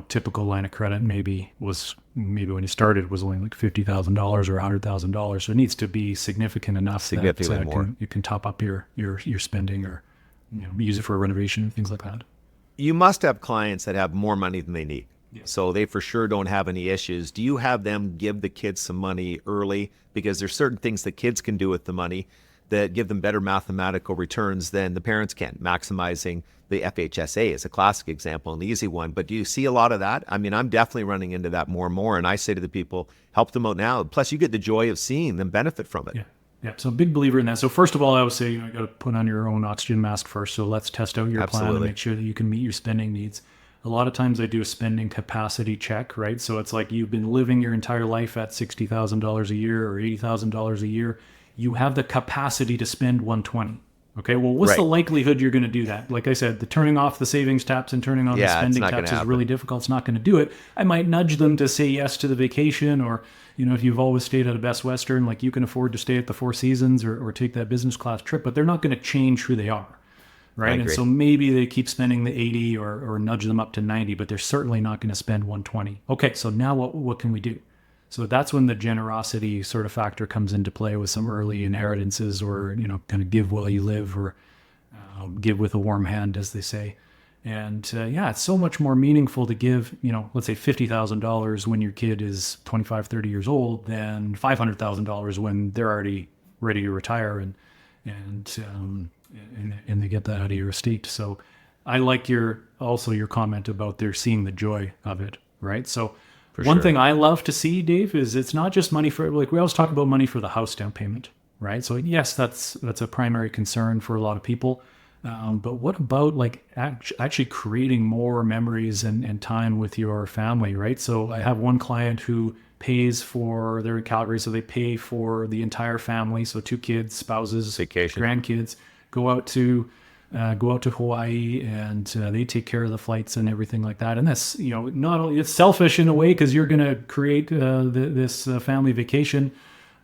typical line of credit maybe when you started was only like $50,000 or $100,000. So it needs to be significant enough that more. You can top up your spending, or use it for a renovation, things like that. You must have clients that have more money than they need. Yes. So they for sure don't have any issues. Do you have them give the kids some money early? Because there's certain things that kids can do with the money that give them better mathematical returns than the parents can. Maximizing the FHSA is a classic example, an easy one. But do you see a lot of that? I mean, I'm definitely running into that more and more. And I say to the people, help them out now. Plus, you get the joy of seeing them benefit from it. Yeah. Yeah. So big believer in that. So first of all, I would say, you got to put on your own oxygen mask first. So let's test out your plan and make sure that you can meet your spending needs. A lot of times I do a spending capacity check, right? So it's like you've been living your entire life at $60,000 a year or $80,000 a year. You have the capacity to spend $120. Okay, well, what's the likelihood you're going to do that? Like I said, the turning off the savings taps and turning on the spending taps is really difficult. It's not going to do it. I might nudge them to say yes to the vacation, or, if you've always stayed at a Best Western, like you can afford to stay at the Four Seasons or take that business class trip, but they're not going to change who they are. Right. And so maybe they keep spending the 80 or nudge them up to 90, but they're certainly not going to spend 120. Okay. So now what can we do? So that's when the generosity sort of factor comes into play with some early inheritances, or, kind of give while you live, or give with a warm hand, as they say. And it's so much more meaningful to give, let's say $50,000 when your kid is 25, 30 years old than $500,000 when they're already ready to retire and they get that out of your estate. So I like your comment about they're seeing the joy of it, right? So one thing I love to see, Dave, is it's not just money for, like we always talk about money for the house down payment, right? So yes, that's a primary concern for a lot of people. But what about like actually creating more memories and time with your family, right? So I have one client who pays for, they're in Calgary, so they pay for the entire family. So 2 kids, spouses, vacation, grandkids, go out to Hawaii, and they take care of the flights and everything like that. And that's, not only, it's selfish in a way because you're going to create this family vacation,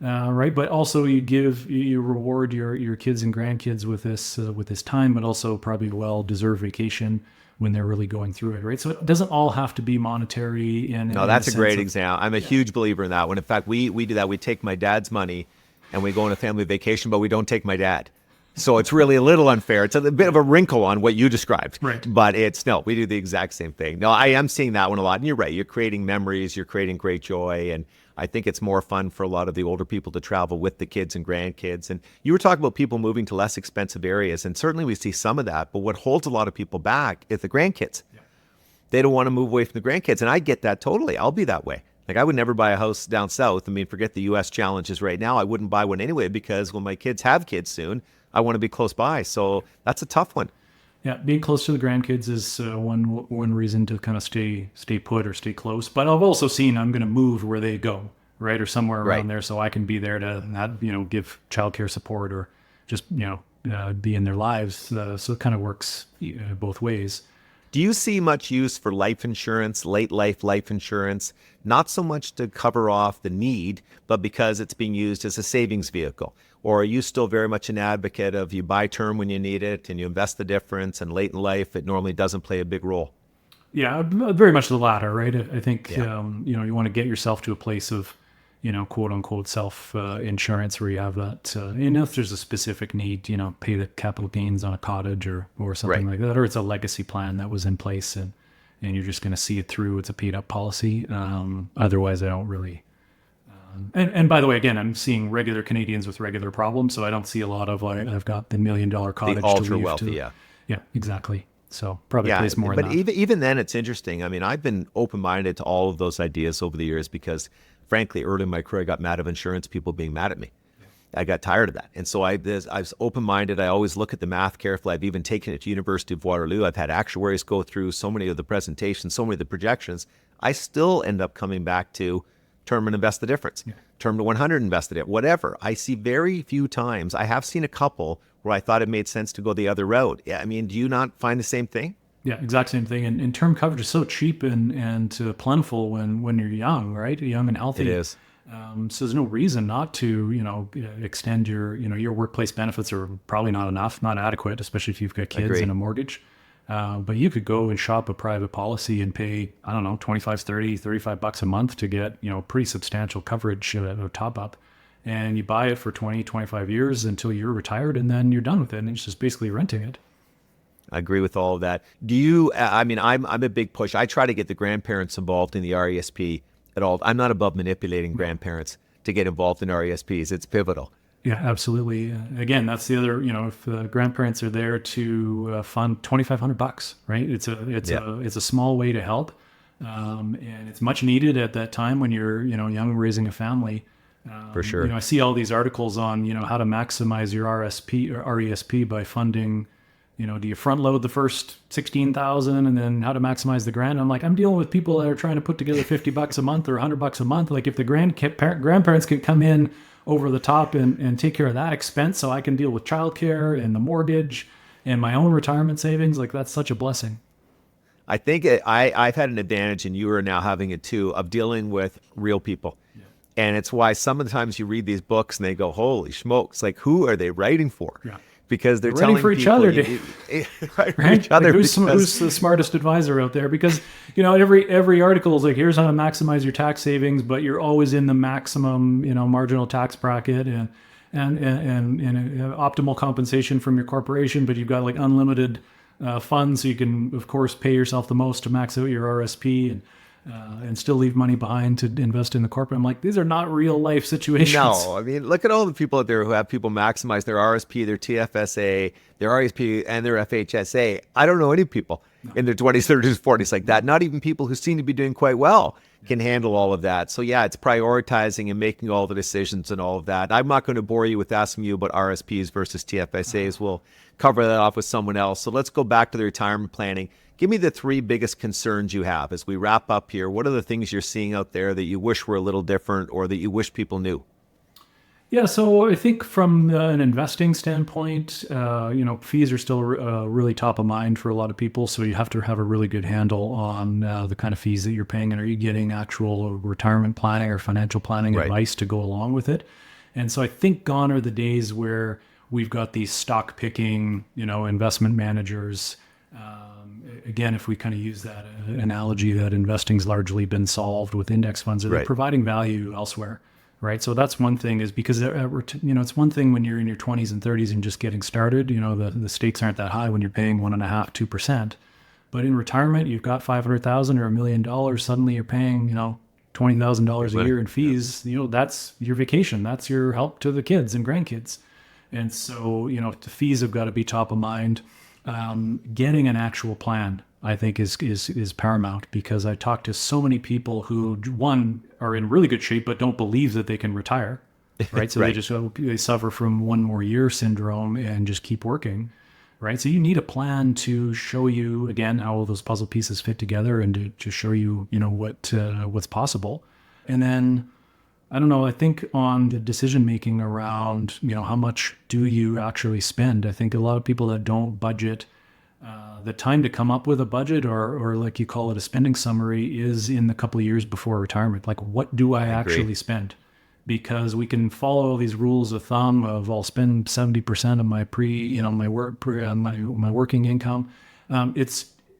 right? But also you reward your kids and grandkids with this time, but also probably a well-deserved vacation when they're really going through it, right? So it doesn't all have to be monetary. No, that's a great example. I'm a huge believer in that one. In fact, we do that. We take my dad's money and we go on a family vacation, but we don't take my dad. So it's really a little unfair. It's a bit of a wrinkle on what you described. Right. But we do the exact same thing. No, I am seeing that one a lot. And you're right. You're creating memories. You're creating great joy. And I think it's more fun for a lot of the older people to travel with the kids and grandkids. And you were talking about people moving to less expensive areas. And certainly we see some of that. But what holds a lot of people back is the grandkids. Yeah. They don't want to move away from the grandkids. And I get that totally. I'll be that way. Like I would never buy a house down south. I mean, forget the U.S. challenges right now. I wouldn't buy one anyway, because when my kids have kids soon, I want to be close by. So that's a tough one. Yeah, being close to the grandkids is one reason to kind of stay put or stay close. But I've also seen I'm going to move where they go, right, or somewhere around there, so I can be there to give childcare support or just be in their lives. So it kind of works both ways. Do you see much use for life insurance, late life insurance, not so much to cover off the need, but because it's being used as a savings vehicle? Or are you still very much an advocate of you buy term when you need it and you invest the difference, and late in life, it normally doesn't play a big role? Yeah, very much the latter, right? I think, you want to get yourself to a place of, quote unquote self insurance where you have that, if there's a specific need, pay the capital gains on a cottage or something like that, or it's a legacy plan that was in place and you're just going to see it through. It's a paid up policy. Otherwise, I don't really. And by the way, again, I'm seeing regular Canadians with regular problems, so I don't see a lot of I've got the $1 million cottage. The ultra to leave wealthy, to, yeah, exactly. So probably plays more in that. But even then, it's interesting. I mean, I've been open-minded to all of those ideas over the years because, frankly, early in my career, I got mad of insurance people being mad at me. I got tired of that. And so I was open-minded. I always look at the math carefully. I've even taken it to University of Waterloo. I've had actuaries go through so many of the presentations, so many of the projections. I still end up coming back to term and invest the difference, term to 100 invested it, whatever. I see very few times. I have seen a couple where I thought it made sense to go the other route. Yeah, I mean, do you not find the same thing? Yeah, exact same thing. And term coverage is so cheap and plentiful when you're young, right? Young and healthy. It is. So there's no reason not to, extend your workplace benefits are probably not enough, not adequate, especially if you've got kids and a mortgage. But you could go and shop a private policy and pay, I don't know, $25, $30, $35 a month to get, pretty substantial coverage top up. And you buy it for 20, 25 years until you're retired, and then you're done with it. And it's just basically renting it. I agree with all of that. Do you, I'm a big push. I try to get the grandparents involved in the RESP at all. I'm not above manipulating grandparents to get involved in RESPs. It's pivotal. Yeah, absolutely. Again, that's the other, if grandparents are there to fund $2,500, right? It's a small way to help. And it's much needed at that time when you're, young, raising a family. For sure. I see all these articles on, how to maximize your RSP or RESP by funding, do you front load the first 16,000 and then how to maximize the grant? I'm like, I'm dealing with people that are trying to put together $50 a month or $100 a month. Like if the grandparents can come in over the top and take care of that expense so I can deal with childcare and the mortgage and my own retirement savings, like that's such a blessing. I think I've had an advantage, and you are now having it too, of dealing with real people. Yeah. And it's why some of the times you read these books and they go, holy smokes, like who are they writing for? Yeah. Because they're telling for each people, other, right? For each other. Like who's the smartest advisor out there? Because every article is like, here's how to maximize your tax savings, but you're always in the maximum marginal tax bracket and optimal compensation from your corporation, but you've got like unlimited funds, so you can of course pay yourself the most to max out your RSP and still leave money behind to invest in the corporate. I'm like, these are not real life situations. No, I mean, look at all the people out there who have people maximize their RSP, their TFSA, their RSP, and their FHSA. I don't know any people in their 20s, 30s, 40s like that. Not even people who seem to be doing quite well can handle all of that. So yeah, it's prioritizing and making all the decisions and all of that. I'm not going to bore you with asking you about RSPs versus TFSAs. We'll cover that off with someone else. So let's go back to the retirement planning. Give me the three biggest concerns you have as we wrap up here. What are the things you're seeing out there that you wish were a little different or that you wish people knew? Yeah, so I think from an investing standpoint, fees are still really top of mind for a lot of people. So you have to have a really good handle on the kind of fees that you're paying, and are you getting actual retirement planning or financial planning advice to go along with it? And so I think gone are the days where we've got these stock picking, investment managers. Again, if we kind of use that analogy that investing's largely been solved with index funds, or they're providing value elsewhere, right? So that's one thing, is because, it's one thing when you're in your 20s and 30s and just getting started, the stakes aren't that high when you're paying 1.5%, 2%. But in retirement, you've got $500,000 or $1 million, suddenly you're paying, $20,000 a year in fees. That's your vacation. That's your help to the kids and grandkids. And so, the fees have got to be top of mind. Getting an actual plan, I think, is paramount, because I talk to so many people who, one, are in really good shape but don't believe that they can retire, right? So they suffer from one more year syndrome and just keep working, right? So you need a plan to show you, again, how all those puzzle pieces fit together, and to show you, what's possible. And then, I don't know, I think on the decision making around, how much do you actually spend? I think a lot of people that don't budget The time to come up with a budget or like you call it, a spending summary is in the couple of years before retirement. Like, what do I actually spend? Because we can follow these rules of thumb of I'll spend 70% of my my working income.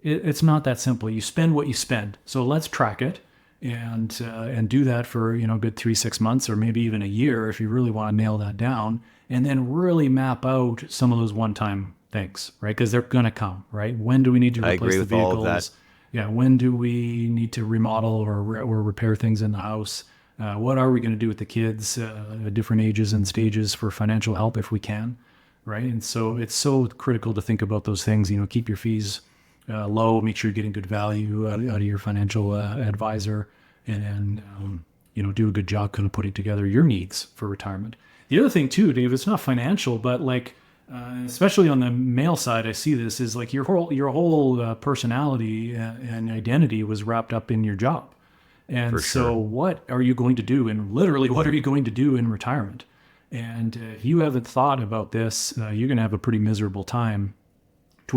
It's not that simple. You spend what you spend. So let's track it and do that for, a good 3-6 months or maybe even a year if you really want to nail that down, and then really map out some of those one-time things, right? Because they're going to come, right? When do we need to replace the vehicles? All of that. Yeah. When do we need to remodel or repair things in the house? What are we going to do with the kids at different ages and stages for financial help if we can, right? And so it's so critical to think about those things. Keep your fees low, make sure you're getting good value out of your financial advisor, and do a good job kind of putting together your needs for retirement. The other thing too, Dave, it's not financial, but like especially on the male side, I see this is like your whole personality and identity was wrapped up in your job. And so what are you going to do? And literally, what are you going to do in retirement? And if you haven't thought about this, you're going to have a pretty miserable time.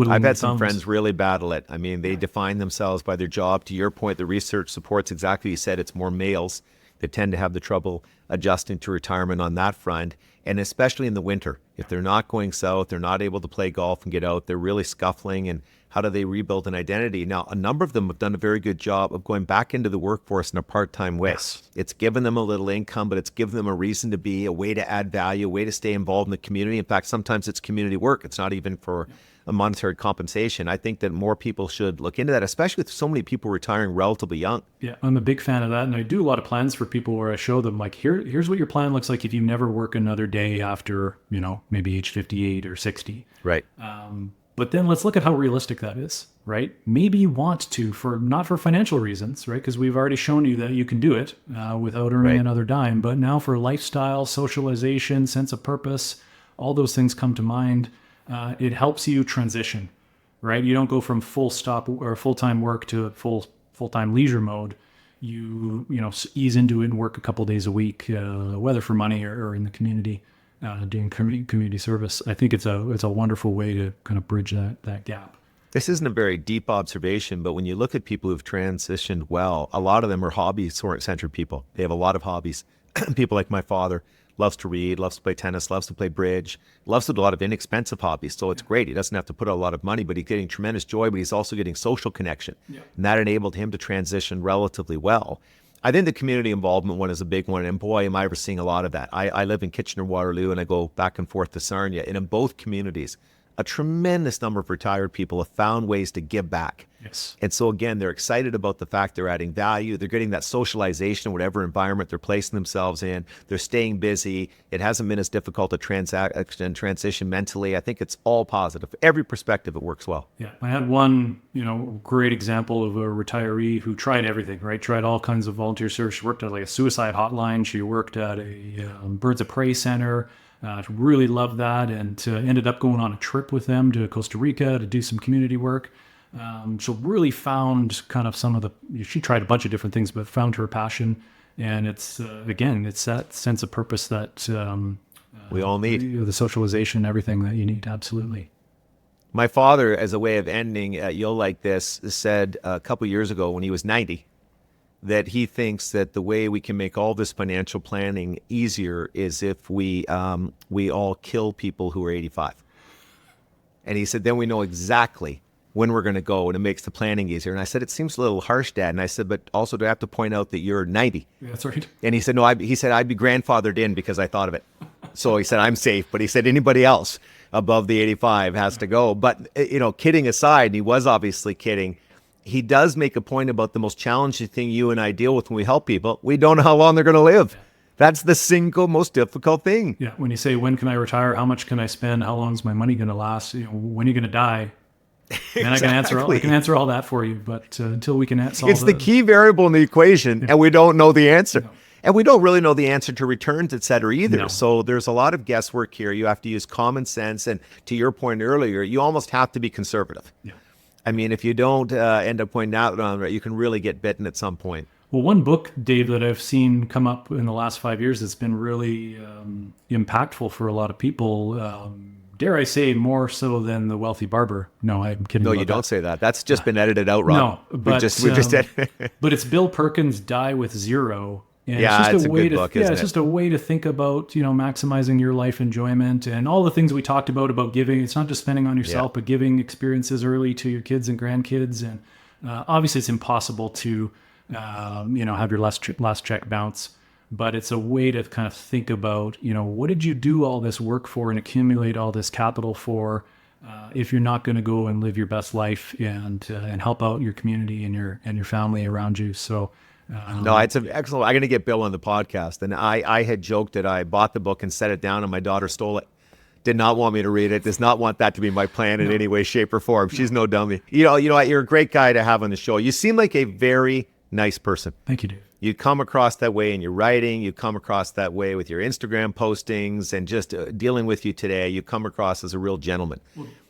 I've had some friends really battle it. I mean, they define themselves by their job. To your point, the research supports exactly what you said. It's more males that tend to have the trouble adjusting to retirement on that front. And especially in the winter, if they're not going south, they're not able to play golf and get out, they're really scuffling. And how do they rebuild an identity? Now, a number of them have done a very good job of going back into the workforce in a part-time way. Yes. It's given them a little income, but it's given them a reason to be, a way to add value, a way to stay involved in the community. In fact, sometimes it's community work. It's not even for a monetary compensation. I think that more people should look into that, especially with so many people retiring relatively young. Yeah, I'm a big fan of that. And I do a lot of plans for people where I show them like, here's what your plan looks like if you never work another day after, maybe age 58 or 60. Right. But then let's look at how realistic that is, right? Maybe you want to, not for financial reasons, right? Because we've already shown you that you can do it without earning another dime. But now for lifestyle, socialization, sense of purpose, all those things come to mind. It helps you transition, right? You don't go from full stop or full-time work to full-time leisure mode. You ease into it and work a couple days a week, whether for money or in the community, doing community service. I think it's a wonderful way to kind of bridge that gap. This isn't a very deep observation, but when you look at people who've transitioned well, a lot of them are hobby-centered people. They have a lot of hobbies. People like my father loves to read, loves to play tennis, loves to play bridge, loves to do a lot of inexpensive hobbies. So it's great. He doesn't have to put out a lot of money, but he's getting tremendous joy, but he's also getting social connection. Yeah. And that enabled him to transition relatively well. I think the community involvement one is a big one. And boy, am I ever seeing a lot of that. I live in Kitchener-Waterloo and I go back and forth to Sarnia. And in both communities, a tremendous number of retired people have found ways to give back. Yes. And so again, they're excited about the fact they're adding value. They're getting that socialization in whatever environment they're placing themselves in. They're staying busy. It hasn't been as difficult to transition mentally. I think it's all positive. Every perspective, it works well. Yeah. I had one, great example of a retiree who tried everything, right? Tried all kinds of volunteer service. She worked at like a suicide hotline. She worked at a birds of prey center. Really loved that, and ended up going on a trip with them to Costa Rica to do some community work. So really found kind of she tried a bunch of different things, but found her passion. And it's, again, it's that sense of purpose that we all need. The socialization, everything that you need. Absolutely. My father, as a way of ending, you'll like this, said a couple years ago when he was 90, that he thinks that the way we can make all this financial planning easier is if we all kill people who are 85. And he said, then we know exactly when we're going to go, and it makes the planning easier. And I said, it seems a little harsh, Dad. And I said, but also do I have to point out that you're 90? Yeah, that's right. And he said, no, he said, I'd be grandfathered in because I thought of it. So he said, I'm safe. But he said, anybody else above the 85 has to go. But, kidding aside, and he was obviously kidding, he does make a point about the most challenging thing you and I deal with when we help people. We don't know how long they're going to live. That's the single most difficult thing. Yeah. When you say, when can I retire? How much can I spend? How long is my money going to last? When are you going to die? And exactly. I can answer all that for you. But until we can solve it's the key variable in the equation, and we don't know the answer. No. And we don't really know the answer to returns, et cetera, either. No. So there's a lot of guesswork here. You have to use common sense. And to your point earlier, you almost have to be conservative. Yeah. I mean, if you don't end up pointing out on it, you can really get bitten at some point. Well, one book, Dave, that I've seen come up in the last 5 years that's been really impactful for a lot of people, dare I say, more so than the Wealthy Barber. No, I'm kidding. No, you don't say that. That's just been edited out, Rob. No, but we just but it's Bill Perkins' Die with Zero. And yeah, it's a good book, isn't it? It's just a way to think about, maximizing your life enjoyment and all the things we talked about giving. It's not just spending on yourself, but giving experiences early to your kids and grandkids. And obviously, it's impossible to, have your last check bounce. But it's a way to kind of think about, what did you do all this work for and accumulate all this capital for, if you're not going to go and live your best life and help out your community and your family around you. So. No, it's excellent. I'm going to get Bill on the podcast. And I had joked that I bought the book and set it down and my daughter stole it. Did not want me to read it. Does not want that to be my plan in any way, shape, or form. She's no dummy. You know what? You're a great guy to have on the show. You seem like a very nice person. Thank you, Dave. You come across that way in your writing. You come across that way with your Instagram postings and just dealing with you today. You come across as a real gentleman.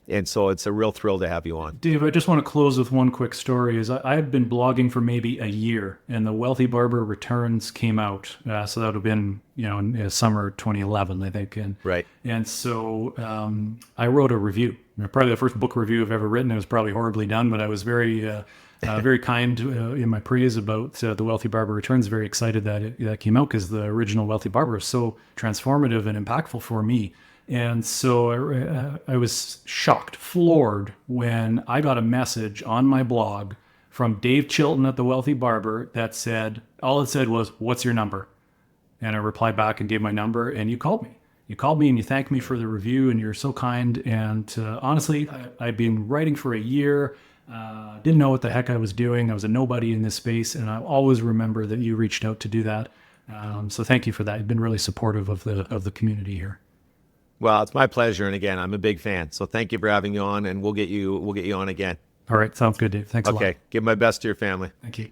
And so it's a real thrill to have you on. Dave, I just want to close with one quick story. I had been blogging for maybe a year, and the Wealthy Barber Returns came out. So that would have been, in summer 2011, I think. Right. And so I wrote a review. Probably the first book review I've ever written. It was probably horribly done, but I was very kind in my praise about the Wealthy Barber Returns. Very excited that came out because the original Wealthy Barber was so transformative and impactful for me. And so I was shocked, floored, when I got a message on my blog from Dave Chilton at the Wealthy Barber that said, all it said was, "What's your number?" And I replied back and gave my number, and you called me. You called me and you thanked me for the review, and you're so kind. And honestly, I've been writing for a year, didn't know what the heck I was doing. I was a nobody in this space, and I always remember that you reached out to do that. So thank you for that. You've been really supportive of the community here. Well, it's my pleasure, and again, I'm a big fan. So thank you for having me on, and we'll get you on again. All right, sounds good, Dave. Thanks a lot. Okay, give my best to your family. Thank you.